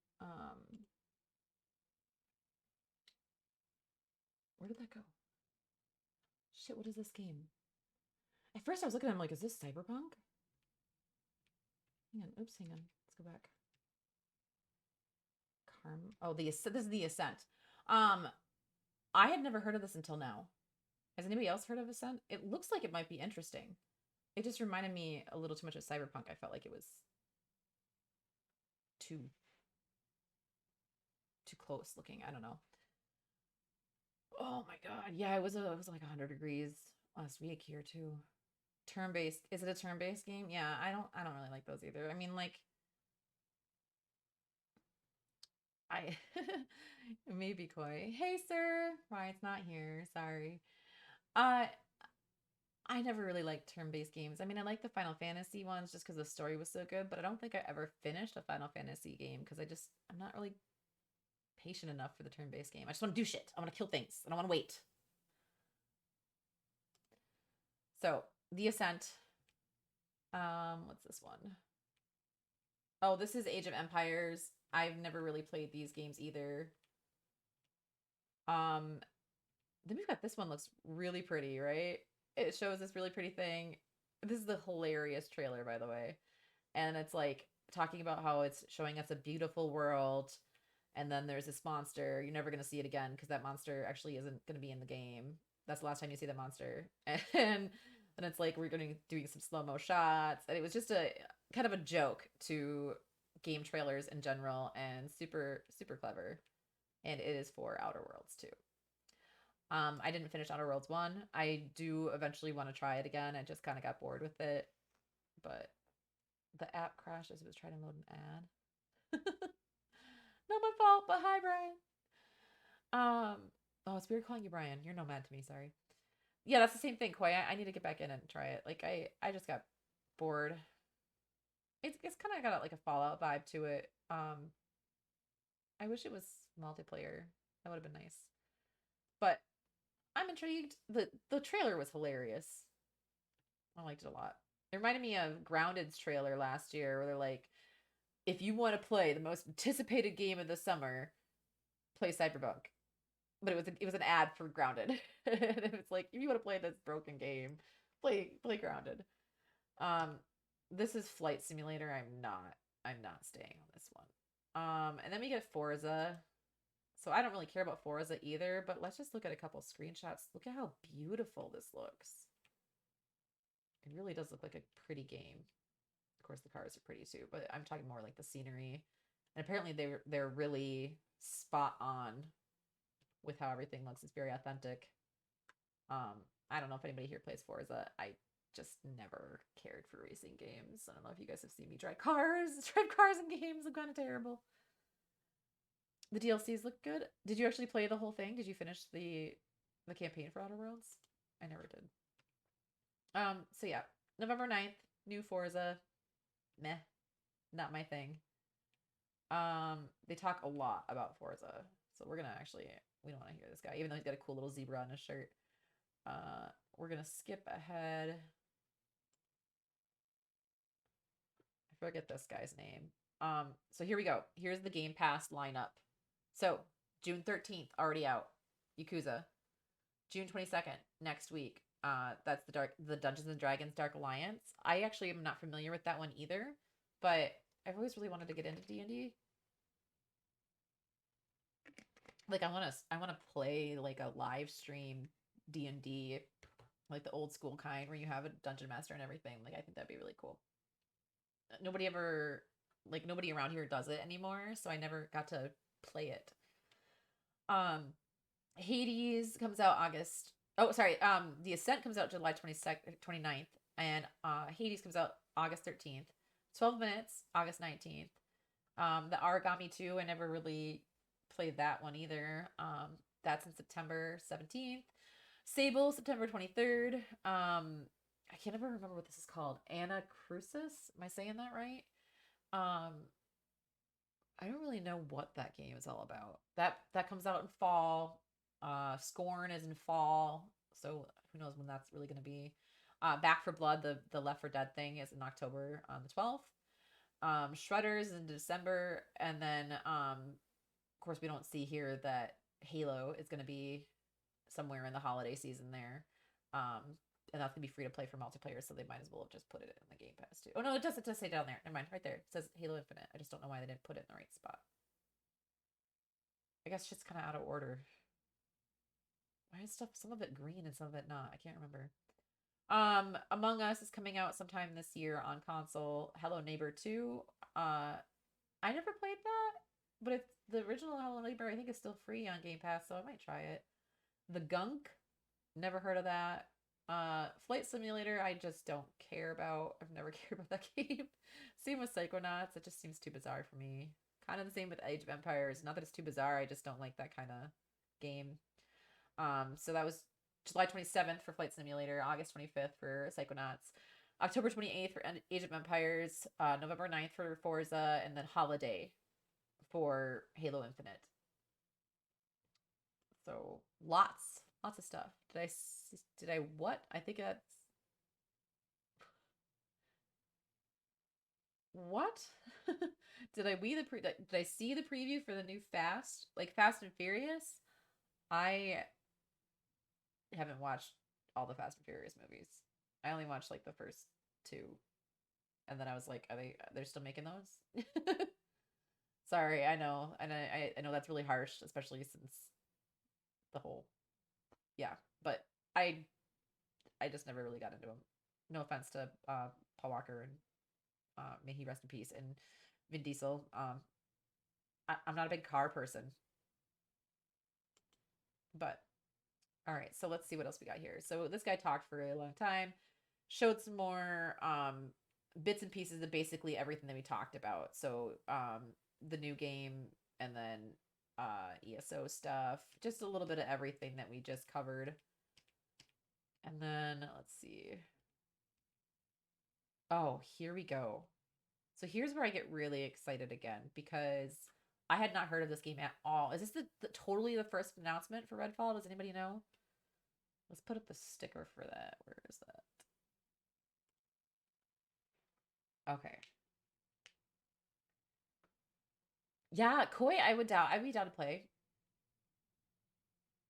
Where did that go? Shit, what is this game? At first I was looking at him like, is this Cyberpunk? Hang on, oops, hang on. Let's go back. Oh, this is the Ascent. I had never heard of this until now. Has anybody else heard of Ascent? It looks like it might be interesting. It just reminded me a little too much of Cyberpunk. I felt like it was too close looking. I don't know. Oh my god. Yeah, it was like 100 degrees last week here too. Turn-based. Is it a turn-based game? Yeah, I don't really like those either. I mean, like, maybe Koi. Hey sir. Riot's not here. Sorry. I never really liked turn-based games. I mean, I like the Final Fantasy ones just because the story was so good, but I don't think I ever finished a Final Fantasy game because I'm not really patient enough for the turn-based game. I just want to do shit. I want to kill things. I don't want to wait. So, The Ascent. What's this one? Oh, this is Age of Empires. I've never really played these games either. Then we've got this one, looks really pretty, right? It shows this really pretty thing. This is the hilarious trailer, by the way. And it's like talking about how it's showing us a beautiful world. And then there's this monster. You're never going to see it again because that monster actually isn't going to be in the game. That's the last time you see the monster. And then it's like we're going to doing some slow-mo shots. And it was just a kind of a joke to game trailers in general and super, super clever. And it is for Outer Worlds too. I didn't finish Outer Worlds 1. I do eventually want to try it again. I just kind of got bored with it. But the app crashed as it was trying to load an ad. Not my fault, but hi, Brian. Oh, it's weird calling you Brian. You're no mad to me, sorry. Yeah, that's the same thing, Koi. I need to get back in and try it. Like, I just got bored. It's kind of got like a Fallout vibe to it. I wish it was multiplayer. That would have been nice. But I'm intrigued. The trailer was hilarious. I liked it a lot. It reminded me of Grounded's trailer last year where they're like, if you want to play the most anticipated game of the summer, play Cyberpunk. But it was an ad for Grounded. And it's like, if you want to play this broken game, play Grounded. This is Flight Simulator. I'm not staying on this one. And then we get Forza. So I don't really care about Forza either, but let's just look at a couple screenshots. Look at how beautiful this looks. It really does look like a pretty game. Of course, the cars are pretty too, but I'm talking more like the scenery. And apparently they're really spot on with how everything looks. It's very authentic. I don't know if anybody here plays Forza. I just never cared for racing games. I don't know if you guys have seen me drive cars. Drive cars in games. I'm kind of terrible. The DLCs look good. Did you actually play the whole thing? Did you finish the campaign for Outer Worlds? I never did. So yeah, November 9th, new Forza. Meh. Not my thing. They talk a lot about Forza. So we're gonna we don't want to hear this guy, even though he's got a cool little zebra on his shirt. We're gonna skip ahead. forget this guy's name. So here we go. Here's the Game Pass lineup. So June 13th, already out. Yakuza. June 22nd, next week. That's the Dungeons and Dragons Dark Alliance. I actually am not familiar with that one either, but I've always really wanted to get into D&D. Like I want to play like a live stream D&D, like the old school kind where you have a dungeon master and everything. Like I think that'd be really cool. Nobody ever nobody around here does it anymore, so I never got to play it. Hades comes out August. Oh, sorry. The Ascent comes out July 22nd, 29th, and Hades comes out August 13th. 12 minutes, August 19th. The Origami 2, I never really played that one either. That's in September 17th. Sable, September 23rd. I can't ever remember what this is called. Anna Crucis? Am I saying that right? I don't really know what that game is all about. That comes out in fall. Scorn is in fall, so who knows when that's really going to be. Back for Blood, the Left 4 Dead thing, is in October on the 12th. Shredders in December, and then of course we don't see here that Halo is going to be somewhere in the holiday season there. And that's gonna be free to play for multiplayer, so they might as well have just put it in the Game Pass too. Oh no, it does say down there. Never mind, right there. It says Halo Infinite. I just don't know why they didn't put it in the right spot. I guess shit's kind of out of order. Why is stuff some of it green and some of it not? I can't remember. Among Us is coming out sometime this year on console. Hello Neighbor 2. I never played that, but it's the original Hello Neighbor. I think is still free on Game Pass, so I might try it. The Gunk. Never heard of that. Flight Simulator, I just don't care about. I've never cared about that game. Same with Psychonauts. It just seems too bizarre for me. Kind of the same with Age of Empires. Not that it's too bizarre, I just don't like that kind of game. So that was July 27th for Flight Simulator, August 25th for Psychonauts, October 28th for Age of Empires, November 9th for Forza, and then Holiday for Halo Infinite. So lots of stuff. Did I what? I think that's what? Did I see the preview for the new Fast and Furious? I haven't watched all the Fast and Furious movies. I only watched like the first two. And then I was like, they're still making those? Sorry, I know. And I know that's really harsh, especially since the whole yeah, but I just never really got into him. No offense to Paul Walker, and may he rest in peace, and Vin Diesel. I'm not a big car person, but all right. So let's see what else we got here. So this guy talked for a long time, showed some more bits and pieces of basically everything that we talked about. So the new game, and then ESO stuff, just a little bit of everything that we just covered. And then let's see. Oh, here we go. So here's where I get really excited again, because I had not heard of this game at all. Is this totally the first announcement for Redfall? Does anybody know? Let's put up the sticker for that. Where is that? Okay. Yeah, Koi, I'd be down to play.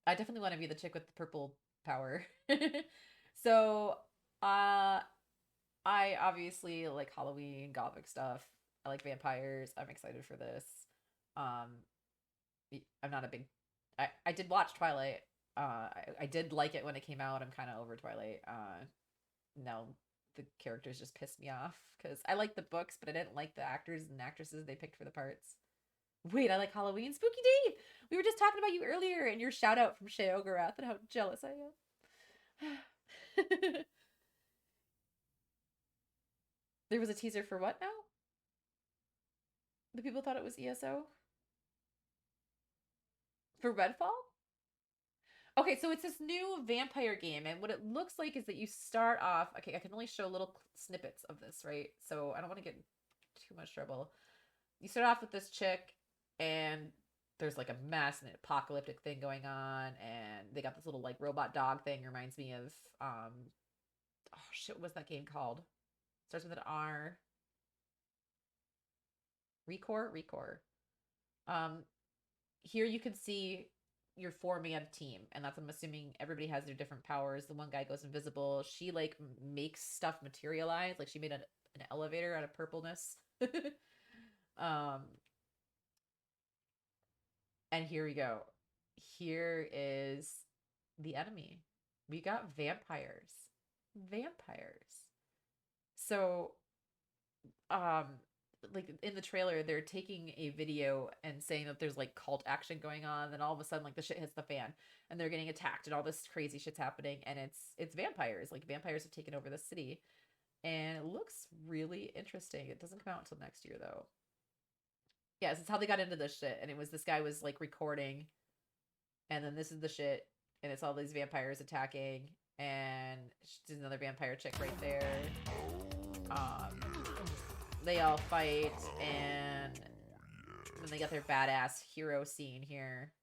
I definitely want to be the chick with the purple power. So, I obviously like Halloween, gothic stuff. I like vampires. I'm excited for this. Um, I'm not a big. I did watch Twilight. I did like it when it came out. I'm kind of over Twilight. Now the characters just pissed me off because I like the books, but I didn't like the actors and actresses they picked for the parts. Wait, I like Halloween. Spooky Dave! We were just talking about you earlier and your shout out from Shay Ogarath and how jealous I am. There was a teaser for what now? The people thought it was ESO? For Redfall? Okay, so it's this new vampire game, and what it looks like is that you start off. Okay, I can only show little snippets of this, right? So I don't want to get in too much trouble. You start off with this chick, and there's like a mass and an apocalyptic thing going on, and they got this little like robot dog thing. Reminds me of oh shit, what's that game called? Starts with an R. Recore. Um, Here you can see you're forming a team, and that's, I'm assuming, everybody has their different powers. The one guy goes invisible. She like makes stuff materialize. Like she made an elevator out of purpleness. um, and here we go. Here is the enemy. We got vampires. Vampires. So, um, like in the trailer, they're taking a video and saying that there's like cult action going on. Then all of a sudden, like the shit hits the fan, and they're getting attacked, and all this crazy shit's happening. And it's vampires. Like vampires have taken over the city, and it looks really interesting. It doesn't come out until next year though. Yes, it's how they got into this shit. And it was, this guy was like recording, and then this is the shit, and it's all these vampires attacking, and there's another vampire chick right there. They all fight, and then they got their badass hero scene here.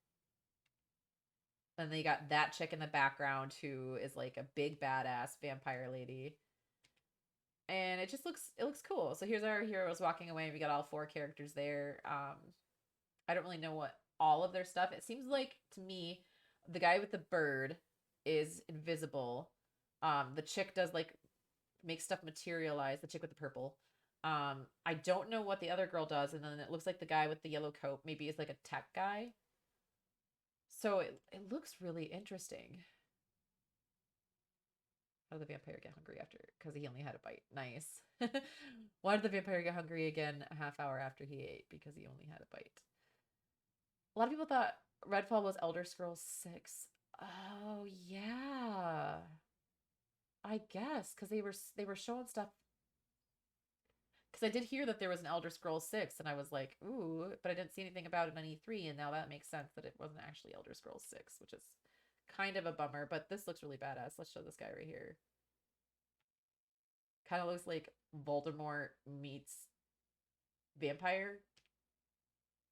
And they got that chick in the background who is like a big badass vampire lady. And it looks cool. So here's our heroes walking away. We got all 4 characters there. I don't really know what all of their stuff. It seems like to me, the guy with the bird is invisible. The chick does like make stuff materialize. The chick with the purple. I don't know what the other girl does, and then it looks like the guy with the yellow coat maybe is like a tech guy. So it looks really interesting. How did the vampire get hungry after? Because he only had a bite. Nice. Why did the vampire get hungry again a half hour after he ate? Because he only had a bite. A lot of people thought Redfall was Elder Scrolls 6. Oh yeah, I guess because they were showing stuff. Because I did hear that there was an Elder Scrolls 6, and I was like, ooh, but I didn't see anything about it on E3, and now that makes sense that it wasn't actually Elder Scrolls 6, which is kind of a bummer, but this looks really badass. Let's show this guy right here. Kind of looks like Voldemort meets Vampire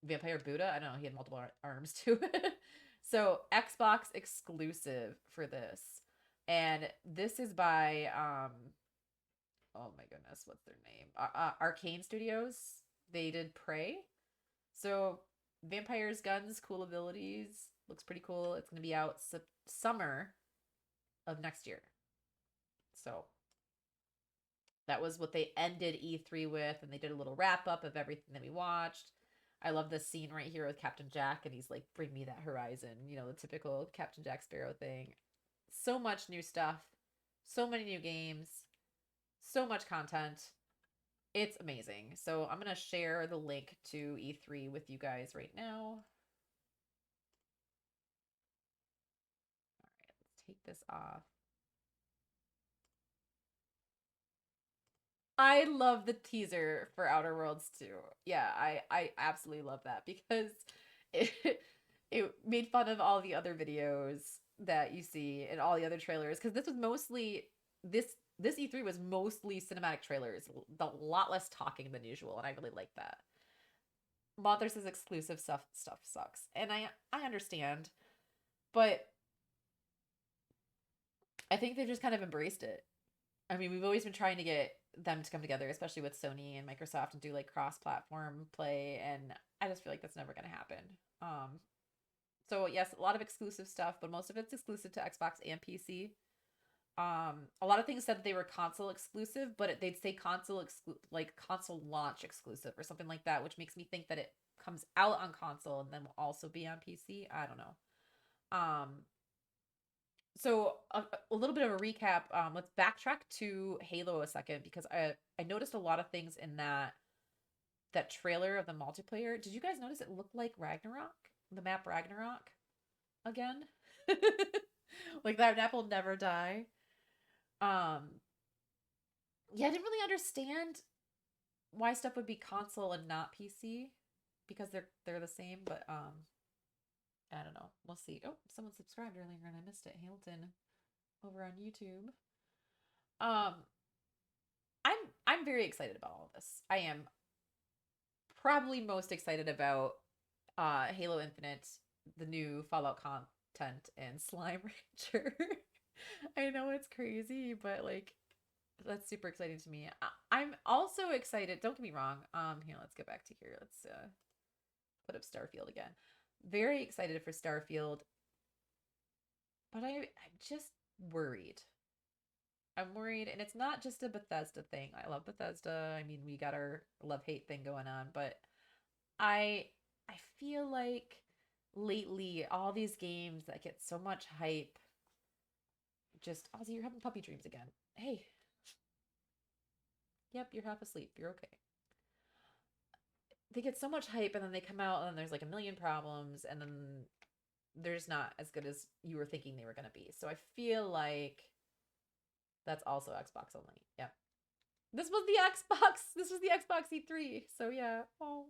Buddha. I don't know, he had multiple arms too. So Xbox exclusive for this. And this is by oh my goodness, what's their name? Arcane Studios. They did Prey. So vampires, guns, cool abilities. Looks pretty cool. It's going to be out summer of next year. So that was what they ended E3 with, and they did a little wrap up of everything that we watched. I love this scene right here with Captain Jack, and he's like, bring me that horizon. You know, the typical Captain Jack Sparrow thing. So much new stuff. So many new games. So much content. It's amazing. So I'm going to share the link to E3 with you guys right now. All right, let's take this off. I love the teaser for Outer Worlds 2. Yeah, I absolutely love that because it made fun of all the other videos that you see and all the other trailers, because this was mostly this E3 was mostly cinematic trailers, a lot less talking than usual, and I really like that. Mothers' exclusive stuff sucks, and I understand, but I think they've just kind of embraced it. I mean, we've always been trying to get them to come together, especially with Sony and Microsoft, and do like cross-platform play, and I just feel like that's never going to happen. So yes, a lot of exclusive stuff, but most of it's exclusive to Xbox and PC. A lot of things said that they were console exclusive, but they'd say console launch exclusive or something like that, which makes me think that it comes out on console and then will also be on PC. I don't know. So a little bit of a recap. Let's backtrack to Halo a second, because I noticed a lot of things in that trailer of the multiplayer. Did you guys notice it looked like Ragnarok? The map Ragnarok again? Like that map will never die. Yeah, I didn't really understand why stuff would be console and not PC, because they're the same, but I don't know. We'll see. Oh, someone subscribed earlier and I missed it. Hamilton over on YouTube. I'm very excited about all of this. I am probably most excited about Halo Infinite, the new Fallout content, and Slime Rancher. I know it's crazy, but like that's super exciting to me. I'm also excited. Don't get me wrong. Here, let's go back to here. Let's put up Starfield again. Very excited for Starfield, but I'm just worried. I'm worried, and it's not just a Bethesda thing. I love Bethesda. I mean, we got our love-hate thing going on, but I I feel like lately all these games that get so much hype just Ozzy, you're having puppy dreams again. Hey, yep, you're half asleep. You're okay. They get so much hype and then they come out and then there's like a million problems and then they're just not as good as you were thinking they were going to be. So I feel like that's also Xbox only. Yep. This was the Xbox. This was the Xbox E3. So yeah. Oh.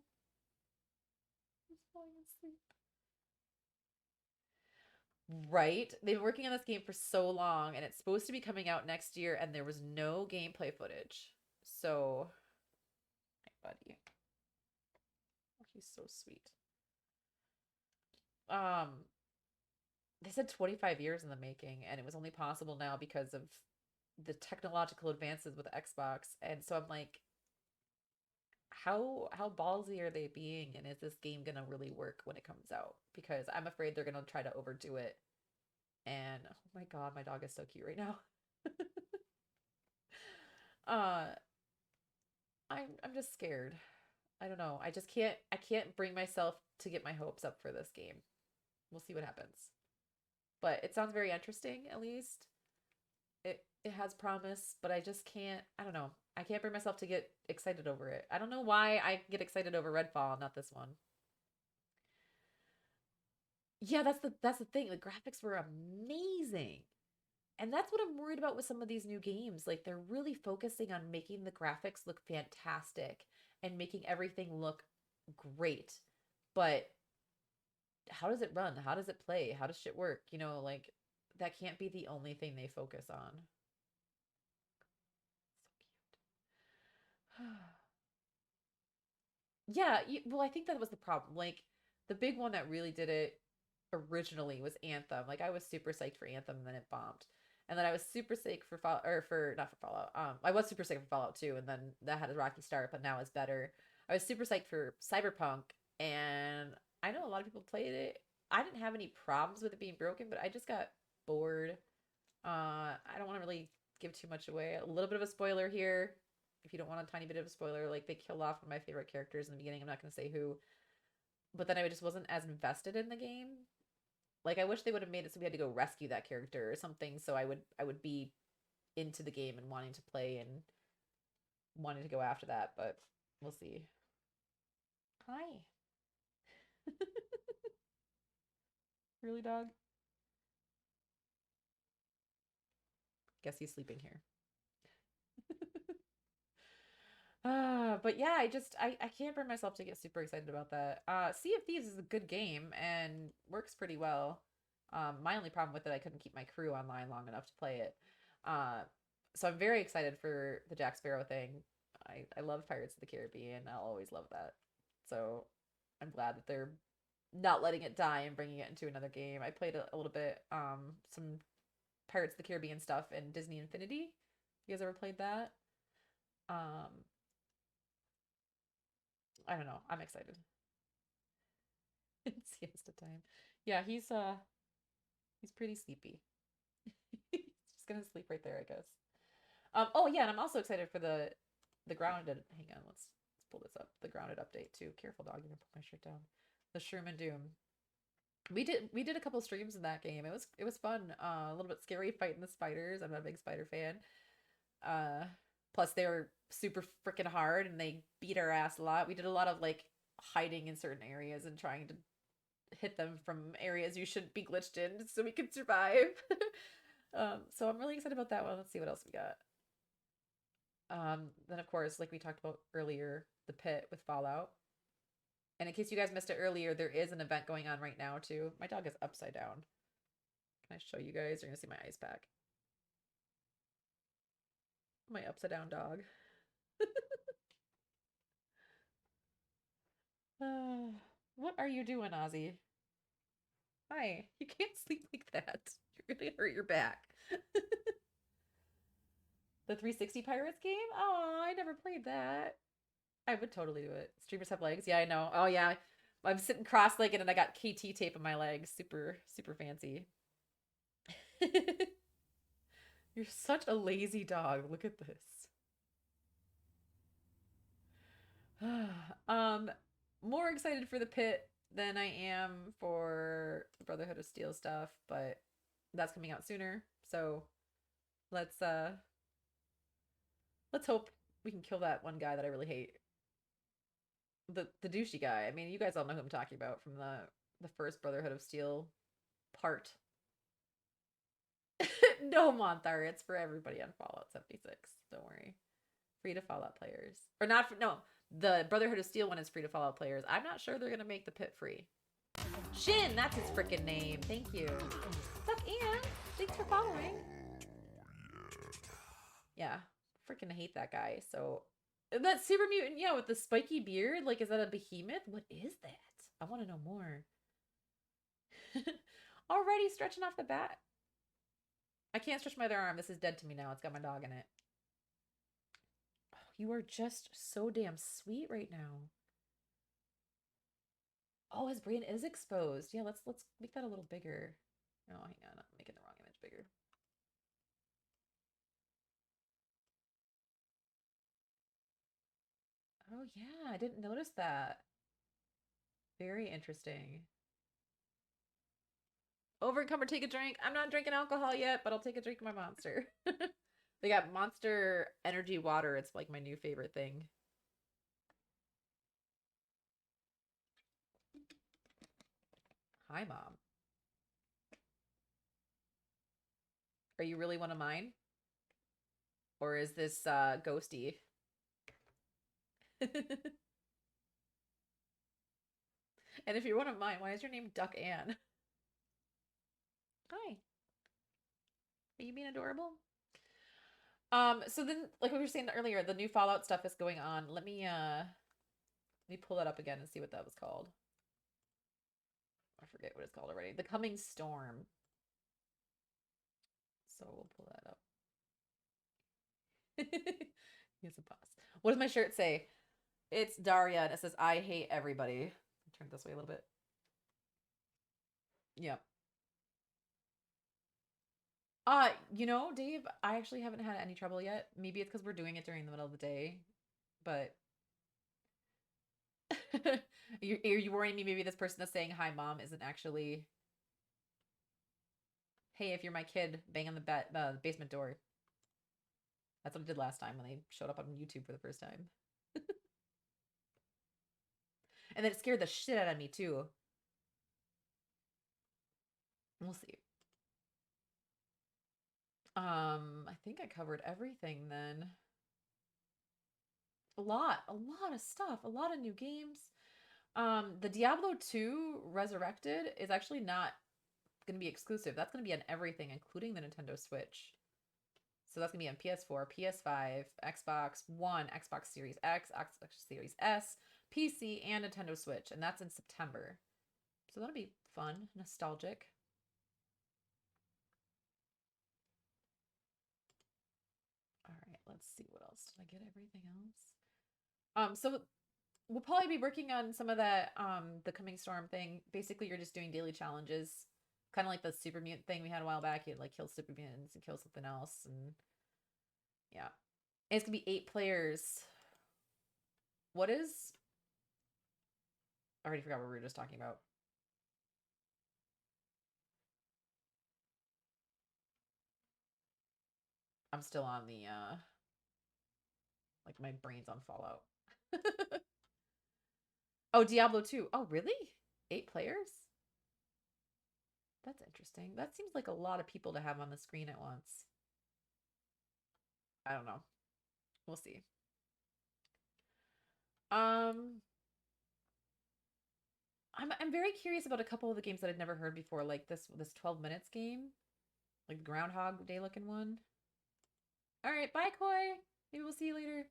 I'm falling asleep. Right. They've been working on this game for so long and it's supposed to be coming out next year and there was no gameplay footage. So, hey buddy. Oh, he's so sweet. Um, they said 25 years in the making and it was only possible now because of the technological advances with Xbox. And so I'm like, how ballsy are they being and is this game gonna really work when it comes out? Because I'm afraid they're gonna try to overdo it. And oh my god, my dog is so cute right now. uh I'm just scared. I don't know. I can't bring myself to get my hopes up for this game. We'll see what happens. But it sounds very interesting at least. It has promise, but I just can't, I don't know. I can't bring myself to get excited over it. I don't know why I get excited over Redfall, not this one. Yeah, that's the thing. The graphics were amazing. And that's what I'm worried about with some of these new games. Like they're really focusing on making the graphics look fantastic and making everything look great. But how does it run? How does it play? How does shit work? You know, like that can't be the only thing they focus on. So cute. Yeah, well, I think that was the problem. Like the big one that really did it originally was Anthem. Like I was super psyched for Anthem and then it bombed. And then I was super psyched for Fall or for not for Fallout. I was super psyched for Fallout 2 and then that had a rocky start, but now it's better. I was super psyched for Cyberpunk and I know a lot of people played it. I didn't have any problems with it being broken, but I just got bored. I don't want to really give too much away. A little bit of a spoiler here. If you don't want a tiny bit of a spoiler, like they killed off one of my favorite characters in the beginning. I'm not going to say who, but then I just wasn't as invested in the game. Like I wish they would have made it so we had to go rescue that character or something, so I would be into the game and wanting to play and wanting to go after that. But we'll see. Hi, really, dog? Guess he's sleeping here. But yeah, I can't bring myself to get super excited about that. Sea of Thieves is a good game and works pretty well. My only problem with it, I couldn't keep my crew online long enough to play it. Uh, so I'm very excited for the Jack Sparrow thing. I love Pirates of the Caribbean. I'll always love that. So I'm glad that they're not letting it die and bringing it into another game. I played a little bit, some Pirates of the Caribbean stuff in Disney Infinity. You guys ever played that? Um, I don't know. I'm excited. It's siesta time. Yeah, he's pretty sleepy. He's just gonna sleep right there, I guess. Oh yeah, and I'm also excited for the grounded. Hang on, let's pull this up. The grounded update too. Careful, dog. You're gonna put my shirt down. The Shroom and Doom. We did a couple streams in that game. It was fun. A little bit scary fighting the spiders. I'm not a big spider fan. Uh, Plus they were super freaking hard and they beat our ass a lot. We did a lot of like hiding in certain areas and trying to hit them from areas you shouldn't be glitched in so we could survive. So I'm really excited about that one. Let's see what else we got. Then of course, like we talked about earlier, the pit with Fallout. And in case you guys missed it earlier, there is an event going on right now too. My dog is upside down. Can I show you guys? You're gonna see my ice pack. My upside down dog. What are you doing, Ozzy? Hi. You can't sleep like that. You're gonna hurt your back. The 360 Pirates game? Oh, I never played that. I would totally do it. Streamers have legs. Yeah, I know. Oh yeah. I'm sitting cross-legged and I got KT tape on my legs. Super, super fancy. You're such a lazy dog. Look at this. um, more excited for the pit than I am for the Brotherhood of Steel stuff, but that's coming out sooner. So let's let's hope we can kill that one guy that I really hate. The douchey guy. I mean, you guys all know who I'm talking about from the first Brotherhood of Steel part. No, Monthar, it's for everybody on Fallout 76. Don't worry. Free to Fallout players. Or not for, no, the Brotherhood of Steel one is free to Fallout players. I'm not sure they're gonna make the pit free. Shin, that's his freaking name. Thank you. Suck Ian. Thanks for following. Yeah. Freaking hate that guy. So that super mutant, yeah, with the spiky beard, like, is that a behemoth? What is that? I want to know more. Already stretching off the bat. I can't stretch my other arm. This is dead to me now. It's got my dog in it. Oh, you are just so damn sweet right now. Oh, his brain is exposed. Yeah, let's make that a little bigger. Oh, hang on. I'm making the wrong image bigger. Oh, yeah. I didn't notice that. Very interesting. Overcome or take a drink. I'm not drinking alcohol yet, but I'll take a drink of my Monster. They got Monster Energy Water. It's like my new favorite thing. Hi, Mom. Are you really one of mine? Or is this ghosty? And if you're one of mine, why is your name Duck Ann? Hi. Are you being adorable? So then, like we were saying earlier, the new Fallout stuff is going on. Let me pull that up again and see what that was called. I forget what it's called already. The Coming Storm. So we'll pull that up. Here's a pause. What does my shirt say? It's Daria, and it says, I hate everybody. Turn it this way a little bit. Yep. You know, Dave, I actually haven't had any trouble yet. Maybe it's because we're doing it during the middle of the day, but are you worrying me? Maybe this person that's saying hi, Mom, isn't actually, hey, if you're my kid, bang on the basement door. That's what I did last time when they showed up on YouTube for the first time. And then it scared the shit out of me, too. We'll see. I think I covered everything then. A lot of stuff, a lot of new games. The Diablo 2 Resurrected is actually not going to be exclusive. That's going to be on everything, including the Nintendo Switch. So that's going to be on PS4, PS5, Xbox One, Xbox Series X, Xbox Series S, PC, and Nintendo Switch. And that's in September. So that'll be fun, nostalgic. All right, let's see what else. Did I get everything else? So we'll probably be working on some of that the Coming Storm thing. Basically, you're just doing daily challenges, kind of like the super mutant thing we had a while back. You'd like kill super mutants and kill something else, and yeah, and it's gonna be 8 players. What is? I already forgot what we were just talking about. I'm still on the like my brain's on Fallout. Oh, Diablo 2. Oh, really? 8 players? That's interesting. That seems like a lot of people to have on the screen at once. I don't know. We'll see. I'm very curious about a couple of the games that I'd never heard before, like this 12 minutes game, like the Groundhog Day looking one. All right, bye, Koi. Maybe we'll see you later.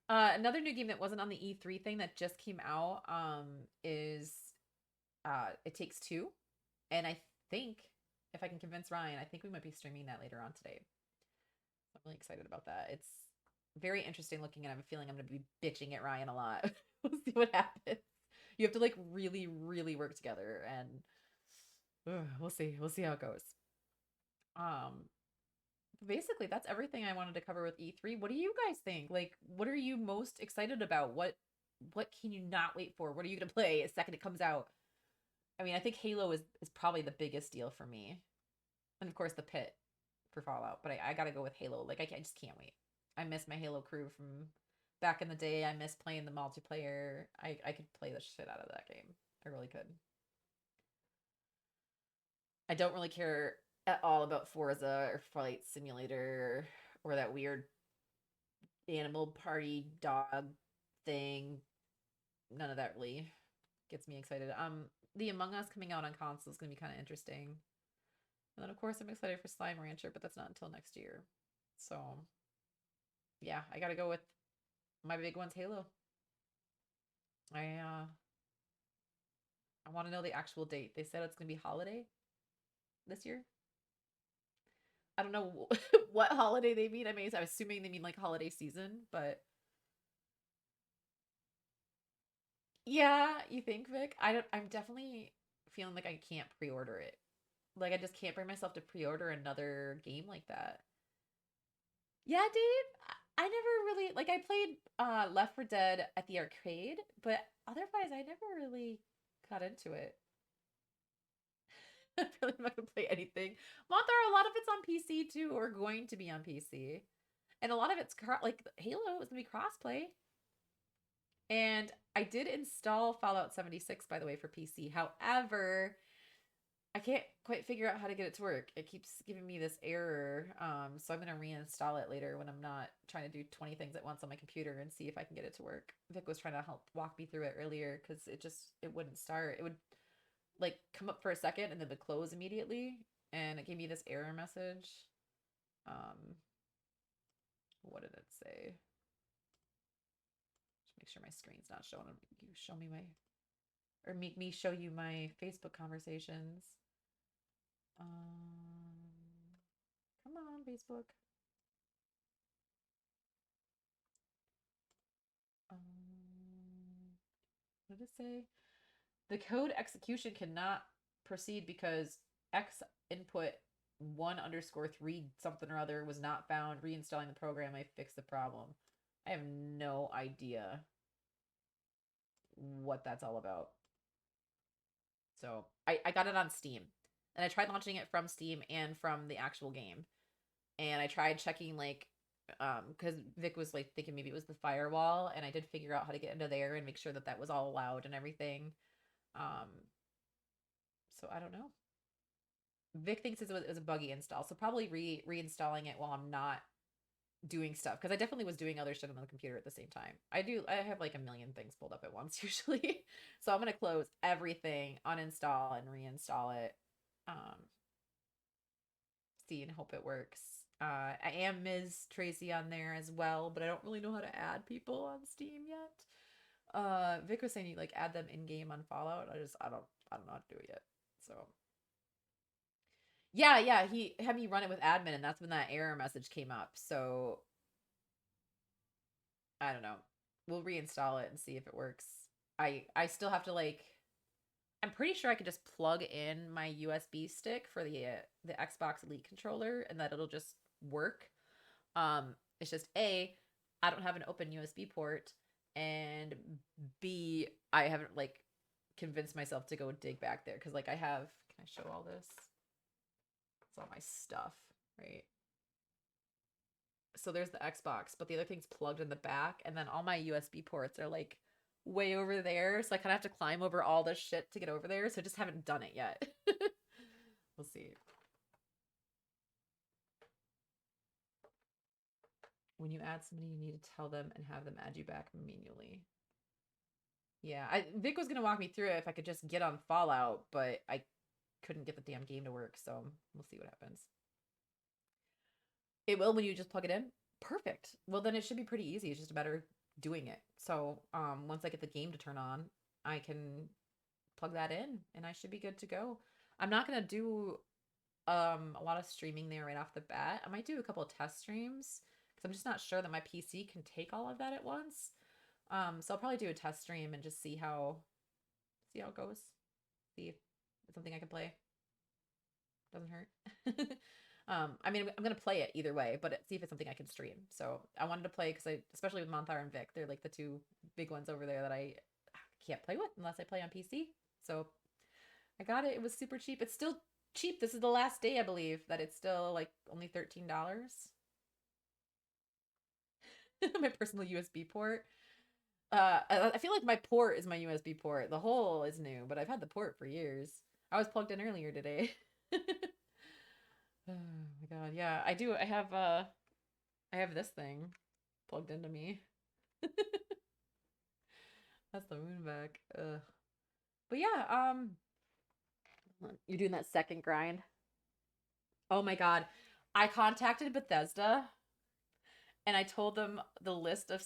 Another new game that wasn't on the E3 thing that just came out is It Takes Two, and I think if I can convince Ryan, I think we might be streaming that later on today. I'm really excited about that. It's very interesting looking, and I have a feeling I'm going to be bitching at Ryan a lot. We'll see what happens. You have to like really, really work together, and we'll see. We'll see how it goes. Um, Basically, that's everything I wanted to cover with E3. What do you guys think? Like, what are you most excited about? What can you not wait for? What are you going to play the second it comes out? I mean, I think Halo is probably the biggest deal for me, and of course the Pit for Fallout. But I got to go with Halo. Like, I just can't wait. I miss my Halo crew from back in the day. I miss playing the multiplayer. I could play the shit out of that game. I really could. I don't really care at all about Forza or Flight Simulator or that weird animal party dog thing. None of that really gets me excited. The Among Us coming out on console is gonna be kind of interesting. And then of course I'm excited for Slime Rancher, but that's not until next year. So yeah, I gotta go with my big one's Halo. I want to know the actual date. They said it's gonna be holiday this year. I don't know what holiday they mean. I mean, I'm assuming they mean like holiday season, but yeah, you think, Vic? I'm definitely feeling like I can't pre-order it. Like I just can't bring myself to pre-order another game like that. Yeah, Dave. I never really like I played Left 4 Dead at the arcade, but otherwise I never really got into it. I really am not gonna play anything. Mothra, a lot of it's on PC too, or going to be on PC. And a lot of it's like Halo is gonna be crossplay. And I did install Fallout 76, by the way, for PC. However, I can't quite figure out how to get it to work. It keeps giving me this error. So I'm going to reinstall it later when I'm not trying to do 20 things at once on my computer and see if I can get it to work. Vic was trying to help walk me through it earlier because it wouldn't start. It would like come up for a second and then it would close immediately. And it gave me this error message. Um, what did it say? Just make sure my screen's not showing. You show me my, or make me show you my Facebook conversations. Come on, Facebook. What did it say? The code execution cannot proceed because X input 1_3 something or other was not found. Reinstalling the program, I fixed the problem. I have no idea what that's all about. So I got it on Steam. And I tried launching it from Steam and from the actual game. And I tried checking like because Vic was like thinking maybe it was the firewall, and I did figure out how to get into there and make sure that that was all allowed and everything. Um, so I don't know. Vic thinks it was a buggy install, so probably reinstalling it while I'm not doing stuff because I definitely was doing other shit on the computer at the same time. I have like a million things pulled up at once usually, so I'm gonna close everything, uninstall, and reinstall it. Um, See and hope it works. I am Ms. Tracey on there as well, but I don't really know how to add people on Steam yet. Vic was saying you like add them in game on Fallout. I don't know how to do it yet. So yeah, he had me run it with admin, and that's when that error message came up. So I don't know. We'll reinstall it and see if it works. I still have to like. I'm pretty sure I could just plug in my USB stick for the Xbox Elite controller, and that it'll just work. It's just I don't have an open USB port, and B, I haven't like convinced myself to go dig back there because like I have. Can I show all this? It's all my stuff, right? So there's the Xbox, but the other thing's plugged in the back, and then all my USB ports are like way over there. So I kind of have to climb over all this shit to get over there. So I just haven't done it yet. We'll see. When you add somebody, you need to tell them and have them add you back manually. Yeah, Vic was gonna walk me through it if I could just get on Fallout, but I couldn't get the damn game to work. So we'll see what happens. It will when you just plug it in. Perfect. Well, then it should be pretty easy. It's just a matter of doing it. So once I get the game to turn on, I can plug that in and I should be good to go. I'm not going to do a lot of streaming there right off the bat. I might do a couple of test streams because I'm just not sure that my PC can take all of that at once. So I'll probably do a test stream and just see how it goes. See if it's something I can play. Doesn't hurt. I mean, I'm gonna play it either way, but see if it's something I can stream. So I wanted to play because especially with Monthar and Vic, they're like the two big ones over there that I can't play with unless I play on PC. So I got it. It was super cheap. It's still cheap. This is the last day, I believe, that it's still like only $13. My personal USB port. I feel like my port is my USB port. The hole is new, but I've had the port for years. I was plugged in earlier today. Oh my god, yeah, I do. I have this thing plugged into me. That's the moon back. Ugh. But yeah, you're doing that second grind. Oh my god. I contacted Bethesda and I told them the list of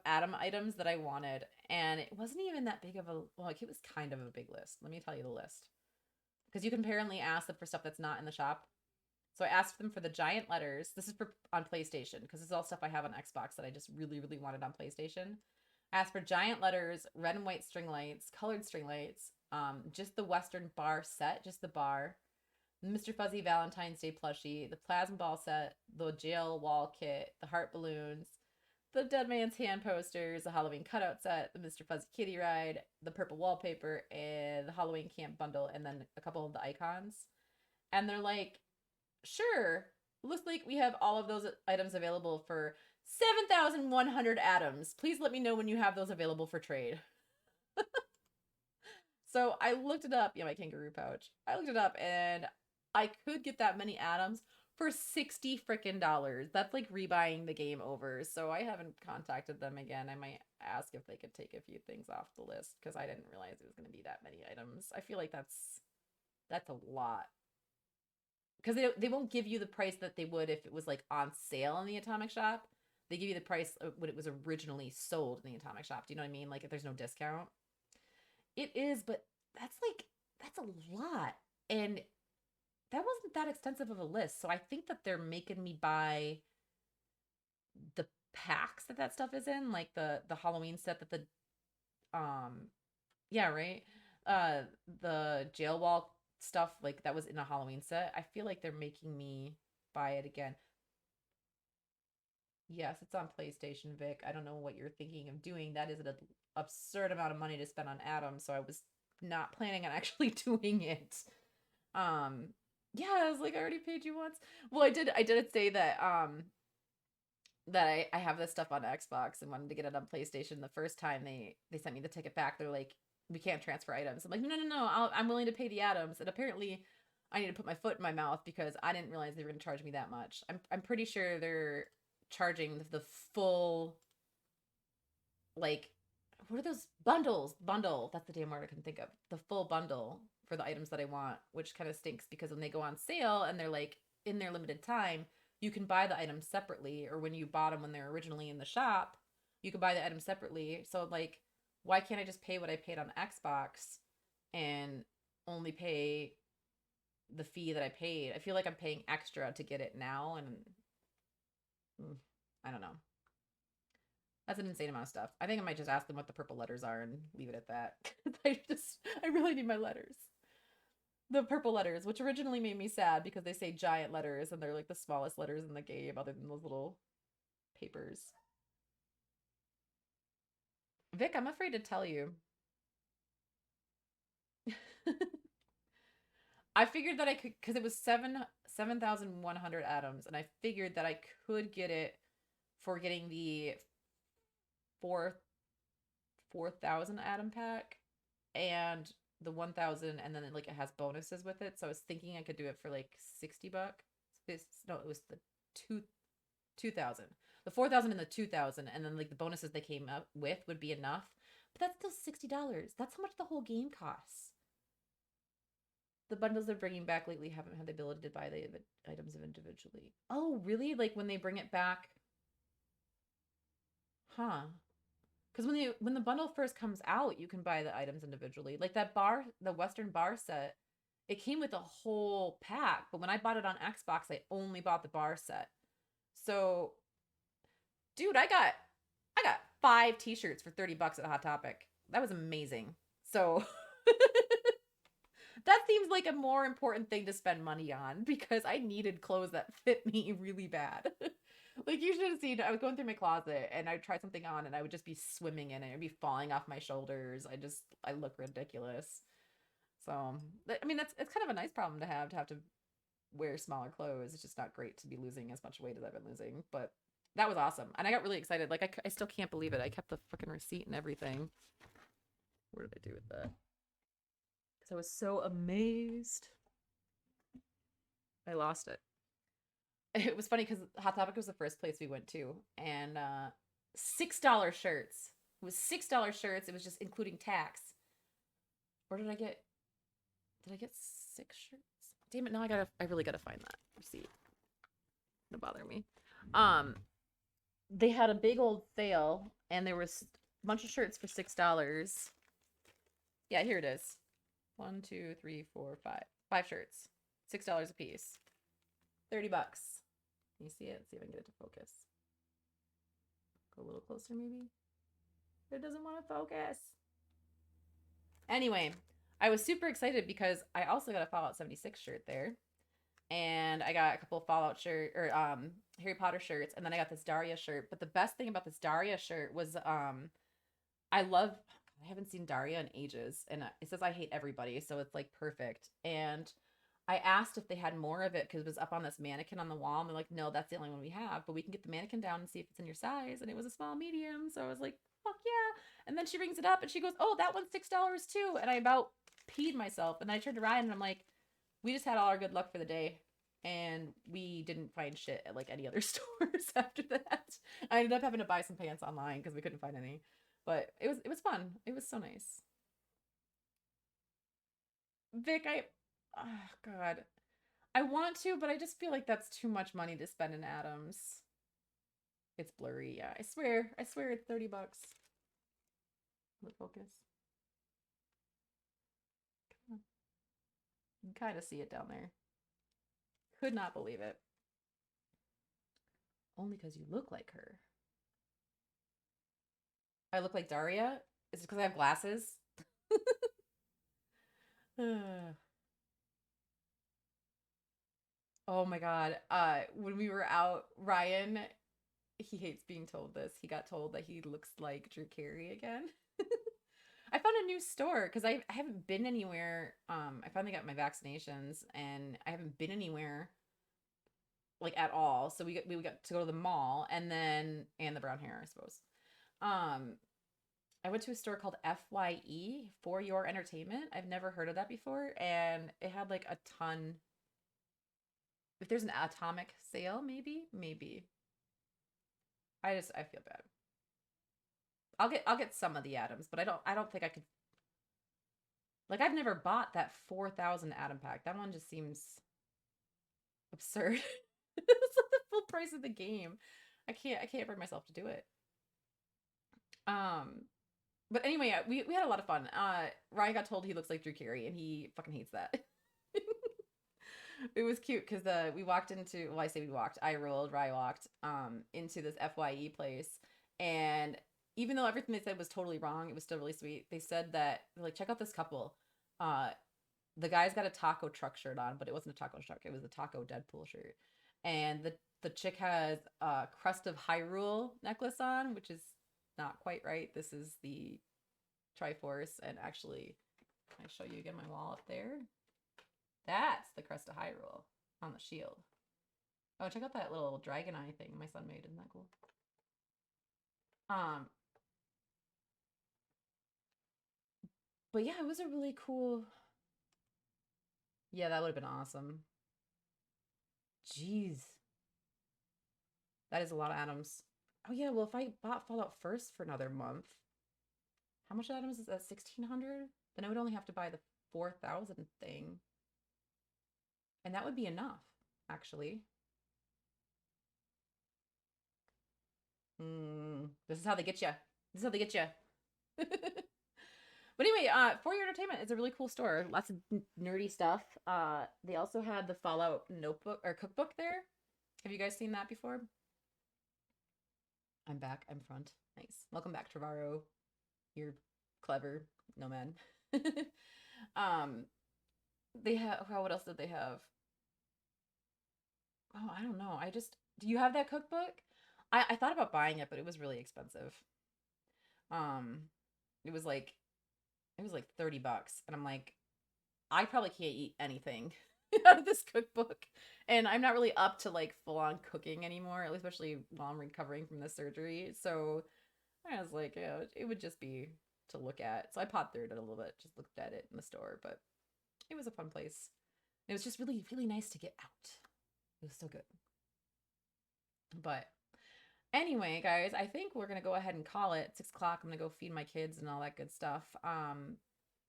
Atom items that I wanted, and it wasn't even that big of a well, like it was kind of a big list. Let me tell you the list. Because you can apparently ask them for stuff that's not in the shop. So I asked them for the giant letters. This is on PlayStation because this is all stuff I have on Xbox that I just really, really wanted on PlayStation. I asked for giant letters, red and white string lights, colored string lights, just the Western bar set, just the bar, the Mr. Fuzzy Valentine's Day plushie, the plasma ball set, the jail wall kit, the heart balloons, the Dead Man's Hand posters, the Halloween cutout set, the Mr. Fuzzy Kitty ride, the purple wallpaper, and the Halloween camp bundle, and then a couple of the icons. And they're like, sure, looks like we have all of those items available for 7,100 atoms. Please let me know when you have those available for trade. So I looked it up. Yeah, my kangaroo pouch. I looked it up and I could get that many atoms for 60 freaking dollars. That's like rebuying the game over. So I haven't contacted them again. I might ask if they could take a few things off the list because I didn't realize it was going to be that many items. I feel like that's a lot. Because they won't give you the price that they would if it was like on sale in the Atomic Shop. They give you the price of what it was originally sold in the Atomic Shop. Do you know what I mean? Like if there's no discount. It is, but that's a lot. And that wasn't that extensive of a list. So I think that they're making me buy the packs that stuff is in, like the Halloween set that the yeah, right? Uh the jail wall stuff like that was in a Halloween set. I feel like they're making me buy it again. Yes, it's on PlayStation, Vic. I don't know what you're thinking of doing. That is an absurd amount of money to spend on Adam, so I was not planning on actually doing it. Um, yeah, I was like, I already paid you once. Well, I did say that that I have this stuff on Xbox and wanted to get it on PlayStation. The first time they sent me the ticket back, they're like, we can't transfer items. I'm like, no, no, no, I'm willing to pay the items. And apparently, I need to put my foot in my mouth because I didn't realize they were going to charge me that much. I'm pretty sure they're charging the full, like, what are those bundle, that's the damn word I can think of, the full bundle for the items that I want, which kind of stinks because when they go on sale and they're like in their limited time, you can buy the items separately, or when you bought them when they're originally in the shop, you can buy the items separately. So like, why can't I just pay what I paid on Xbox and only pay the fee that I paid? I feel like I'm paying extra to get it now, and I don't know. That's an insane amount of stuff. I think I might just ask them what the purple letters are and leave it at that. I really need my letters. The purple letters, which originally made me sad because they say giant letters and they're like the smallest letters in the game other than those little papers. Vic, I'm afraid to tell you. I figured that I could, because it was 7,100 atoms, and I figured that I could get it for getting the 4,000 atom pack and the 1,000, and then like it has bonuses with it. So I was thinking I could do it for like $60. No, it was the 2,000, the 4,000 and the 2,000, and then like the bonuses they came up with would be enough. But that's still $60. That's how much the whole game costs. The bundles they're bringing back lately haven't had the ability to buy the items individually. Oh, really? Like when they bring it back? Huh. Because when the bundle first comes out, you can buy the items individually. Like that bar, the Western bar set, it came with a whole pack, but when I bought it on Xbox, I only bought the bar set. So, dude, I got 5 t-shirts for 30 bucks at Hot Topic. That was amazing. So, that seems like a more important thing to spend money on because I needed clothes that fit me really bad. Like you should have seen, I was going through my closet and I would try something on and I would just be swimming in it. It'd be falling off my shoulders. I look ridiculous. So, I mean, it's kind of a nice problem to have to wear smaller clothes. It's just not great to be losing as much weight as I've been losing. But that was awesome. And I got really excited. Like, I still can't believe it. I kept the fucking receipt and everything. What did I do with that? Because I was so amazed. I lost it. It was funny because Hot Topic was the first place we went to. And $6 shirts. It was $6 shirts. It was just including tax. Or did I get 6 shirts? Damn it, now I really gotta find that receipt. It'll bother me. They had a big old sale and there was a bunch of shirts for $6. Yeah, here it is. 1, 2, 3, 4, 5. 5 shirts. $6 a piece. 30 bucks. Can you see it? Let's see if I can get it to focus. Go a little closer maybe. It doesn't want to focus. Anyway, I was super excited because I also got a Fallout 76 shirt there. And I got a couple of Fallout shirt or Harry Potter shirts, and then I got this Daria shirt. But the best thing about this Daria shirt was I haven't seen Daria in ages, and it says I hate everybody, so it's like perfect. And I asked if they had more of it because it was up on this mannequin on the wall, and they're like, no, that's the only one we have, but we can get the mannequin down and see if it's in your size. And it was a small medium, so I was like, fuck yeah. And then she rings it up and she goes, oh, that one's $6 too. And I about peed myself, and I turned around and I'm like, we just had all our good luck for the day, and we didn't find shit at like any other stores after that. I ended up having to buy some pants online because we couldn't find any, but it was fun. It was so nice. Vic, oh God, I want to, but I just feel like that's too much money to spend in Adams. It's blurry, yeah. I swear it's 30 bucks. Let focus. You can kind of see it down there. Could not believe it. Only because you look like her. I look like Daria? Is it because I have glasses? Oh my God. When we were out, Ryan, he hates being told this. He got told that he looks like Drew Carey again. I found a new store because I haven't been anywhere. I finally got my vaccinations and I haven't been anywhere like at all. So we got to go to the mall and the brown hair, I suppose. I went to a store called FYE, For Your Entertainment. I've never heard of that before, and it had like a ton. If there's an atomic sale, maybe. I feel bad. I'll get some of the atoms, but I don't think I could. Like, I've never bought that 4,000 atom pack. That one just seems absurd. It's like the full price of the game. I can't bring myself to do it. But anyway, we had a lot of fun. Ryan got told he looks like Drew Carey, and he fucking hates that. It was cute because we walked into, well, I say we walked, I rolled, Ryan walked into this FYE place, and even though everything they said was totally wrong, it was still really sweet. They said that, like, check out this couple. The guy's got a taco truck shirt on, but it wasn't a taco truck. It was a taco Deadpool shirt. And the chick has a Crust of Hyrule necklace on, which is not quite right. This is the Triforce. And actually, can I show you again my wall up there? That's the Crest of Hyrule on the shield. Oh, check out that little dragon eye thing my son made. Isn't that cool? But yeah, it was a really cool. Yeah, that would have been awesome. Jeez. That is a lot of atoms. Oh yeah, well if I bought Fallout first for another month, how much atoms is that? 1,600? Then I would only have to buy the 4,000 thing. And that would be enough, actually. This is how they get you. This is how they get you. But anyway, For Your Entertainment is a really cool store. Lots of nerdy stuff. They also had the Fallout notebook or cookbook there. Have you guys seen that before? I'm back. I'm front. Nice. Welcome back, Trevorrow. You're clever nomad. um, they have. Oh, what else did they have? Oh, I don't know. Do you have that cookbook? I thought about buying it, but it was really expensive. Um, it was like $30, and I'm like, I probably can't eat anything out of this cookbook, and I'm not really up to like full on cooking anymore, especially while I'm recovering from the surgery. So I was like, yeah, it would just be to look at. So I popped through it a little bit, just looked at it in the store, but it was a fun place. It was just really, really nice to get out. It was so good. But anyway, guys, I think we're gonna go ahead and call it 6 o'clock. I'm gonna go feed my kids and all that good stuff.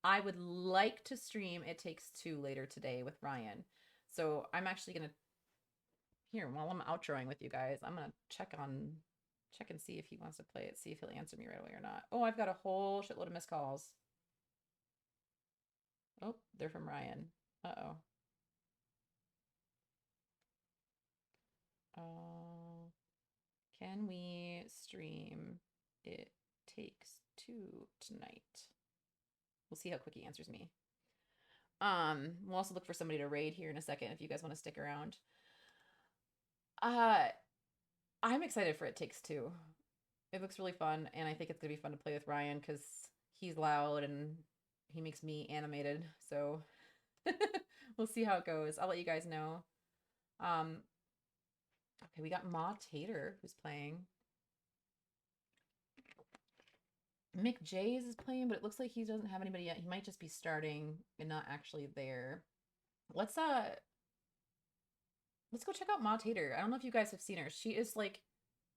I would like to stream It Takes Two later today with Ryan. So I'm actually gonna here while I'm outroing with you guys, I'm gonna check and see if he wants to play it, see if he'll answer me right away or not. Oh, I've got a whole shitload of missed calls. Oh, they're from Ryan. Uh-oh. Can we stream It Takes Two tonight? We'll see how quick he answers me. We'll also look for somebody to raid here in a second if you guys want to stick around. I'm excited for It Takes Two. It looks really fun, and I think it's gonna be fun to play with Ryan because he's loud and he makes me animated. So we'll see how it goes. I'll let you guys know. Okay, we got Ma Tater who's playing. Mick Jays is playing, but it looks like he doesn't have anybody yet. He might just be starting and not actually there. Let's go check out Ma Tater. I don't know if you guys have seen her. She is like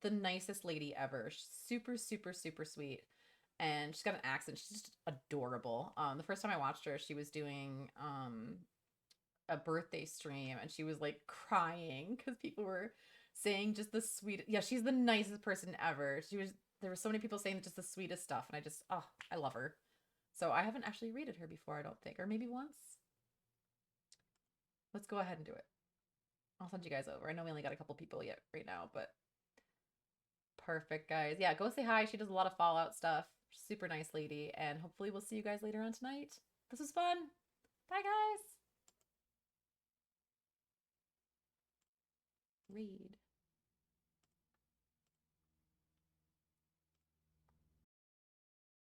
the nicest lady ever. She's super, super, super sweet. And she's got an accent. She's just adorable. The first time I watched her, she was doing a birthday stream and she was like crying because people were saying just the sweet. Yeah, she's the nicest person ever. There were so many people saying just the sweetest stuff, and I love her. So I haven't actually rated her before, I don't think, or maybe once. Let's go ahead and do it. I'll send you guys over. I know we only got a couple people yet right now, but perfect, guys. Yeah, go say hi. She does a lot of Fallout stuff. Super nice lady, and hopefully we'll see you guys later on tonight. This was fun. Bye, guys. Read.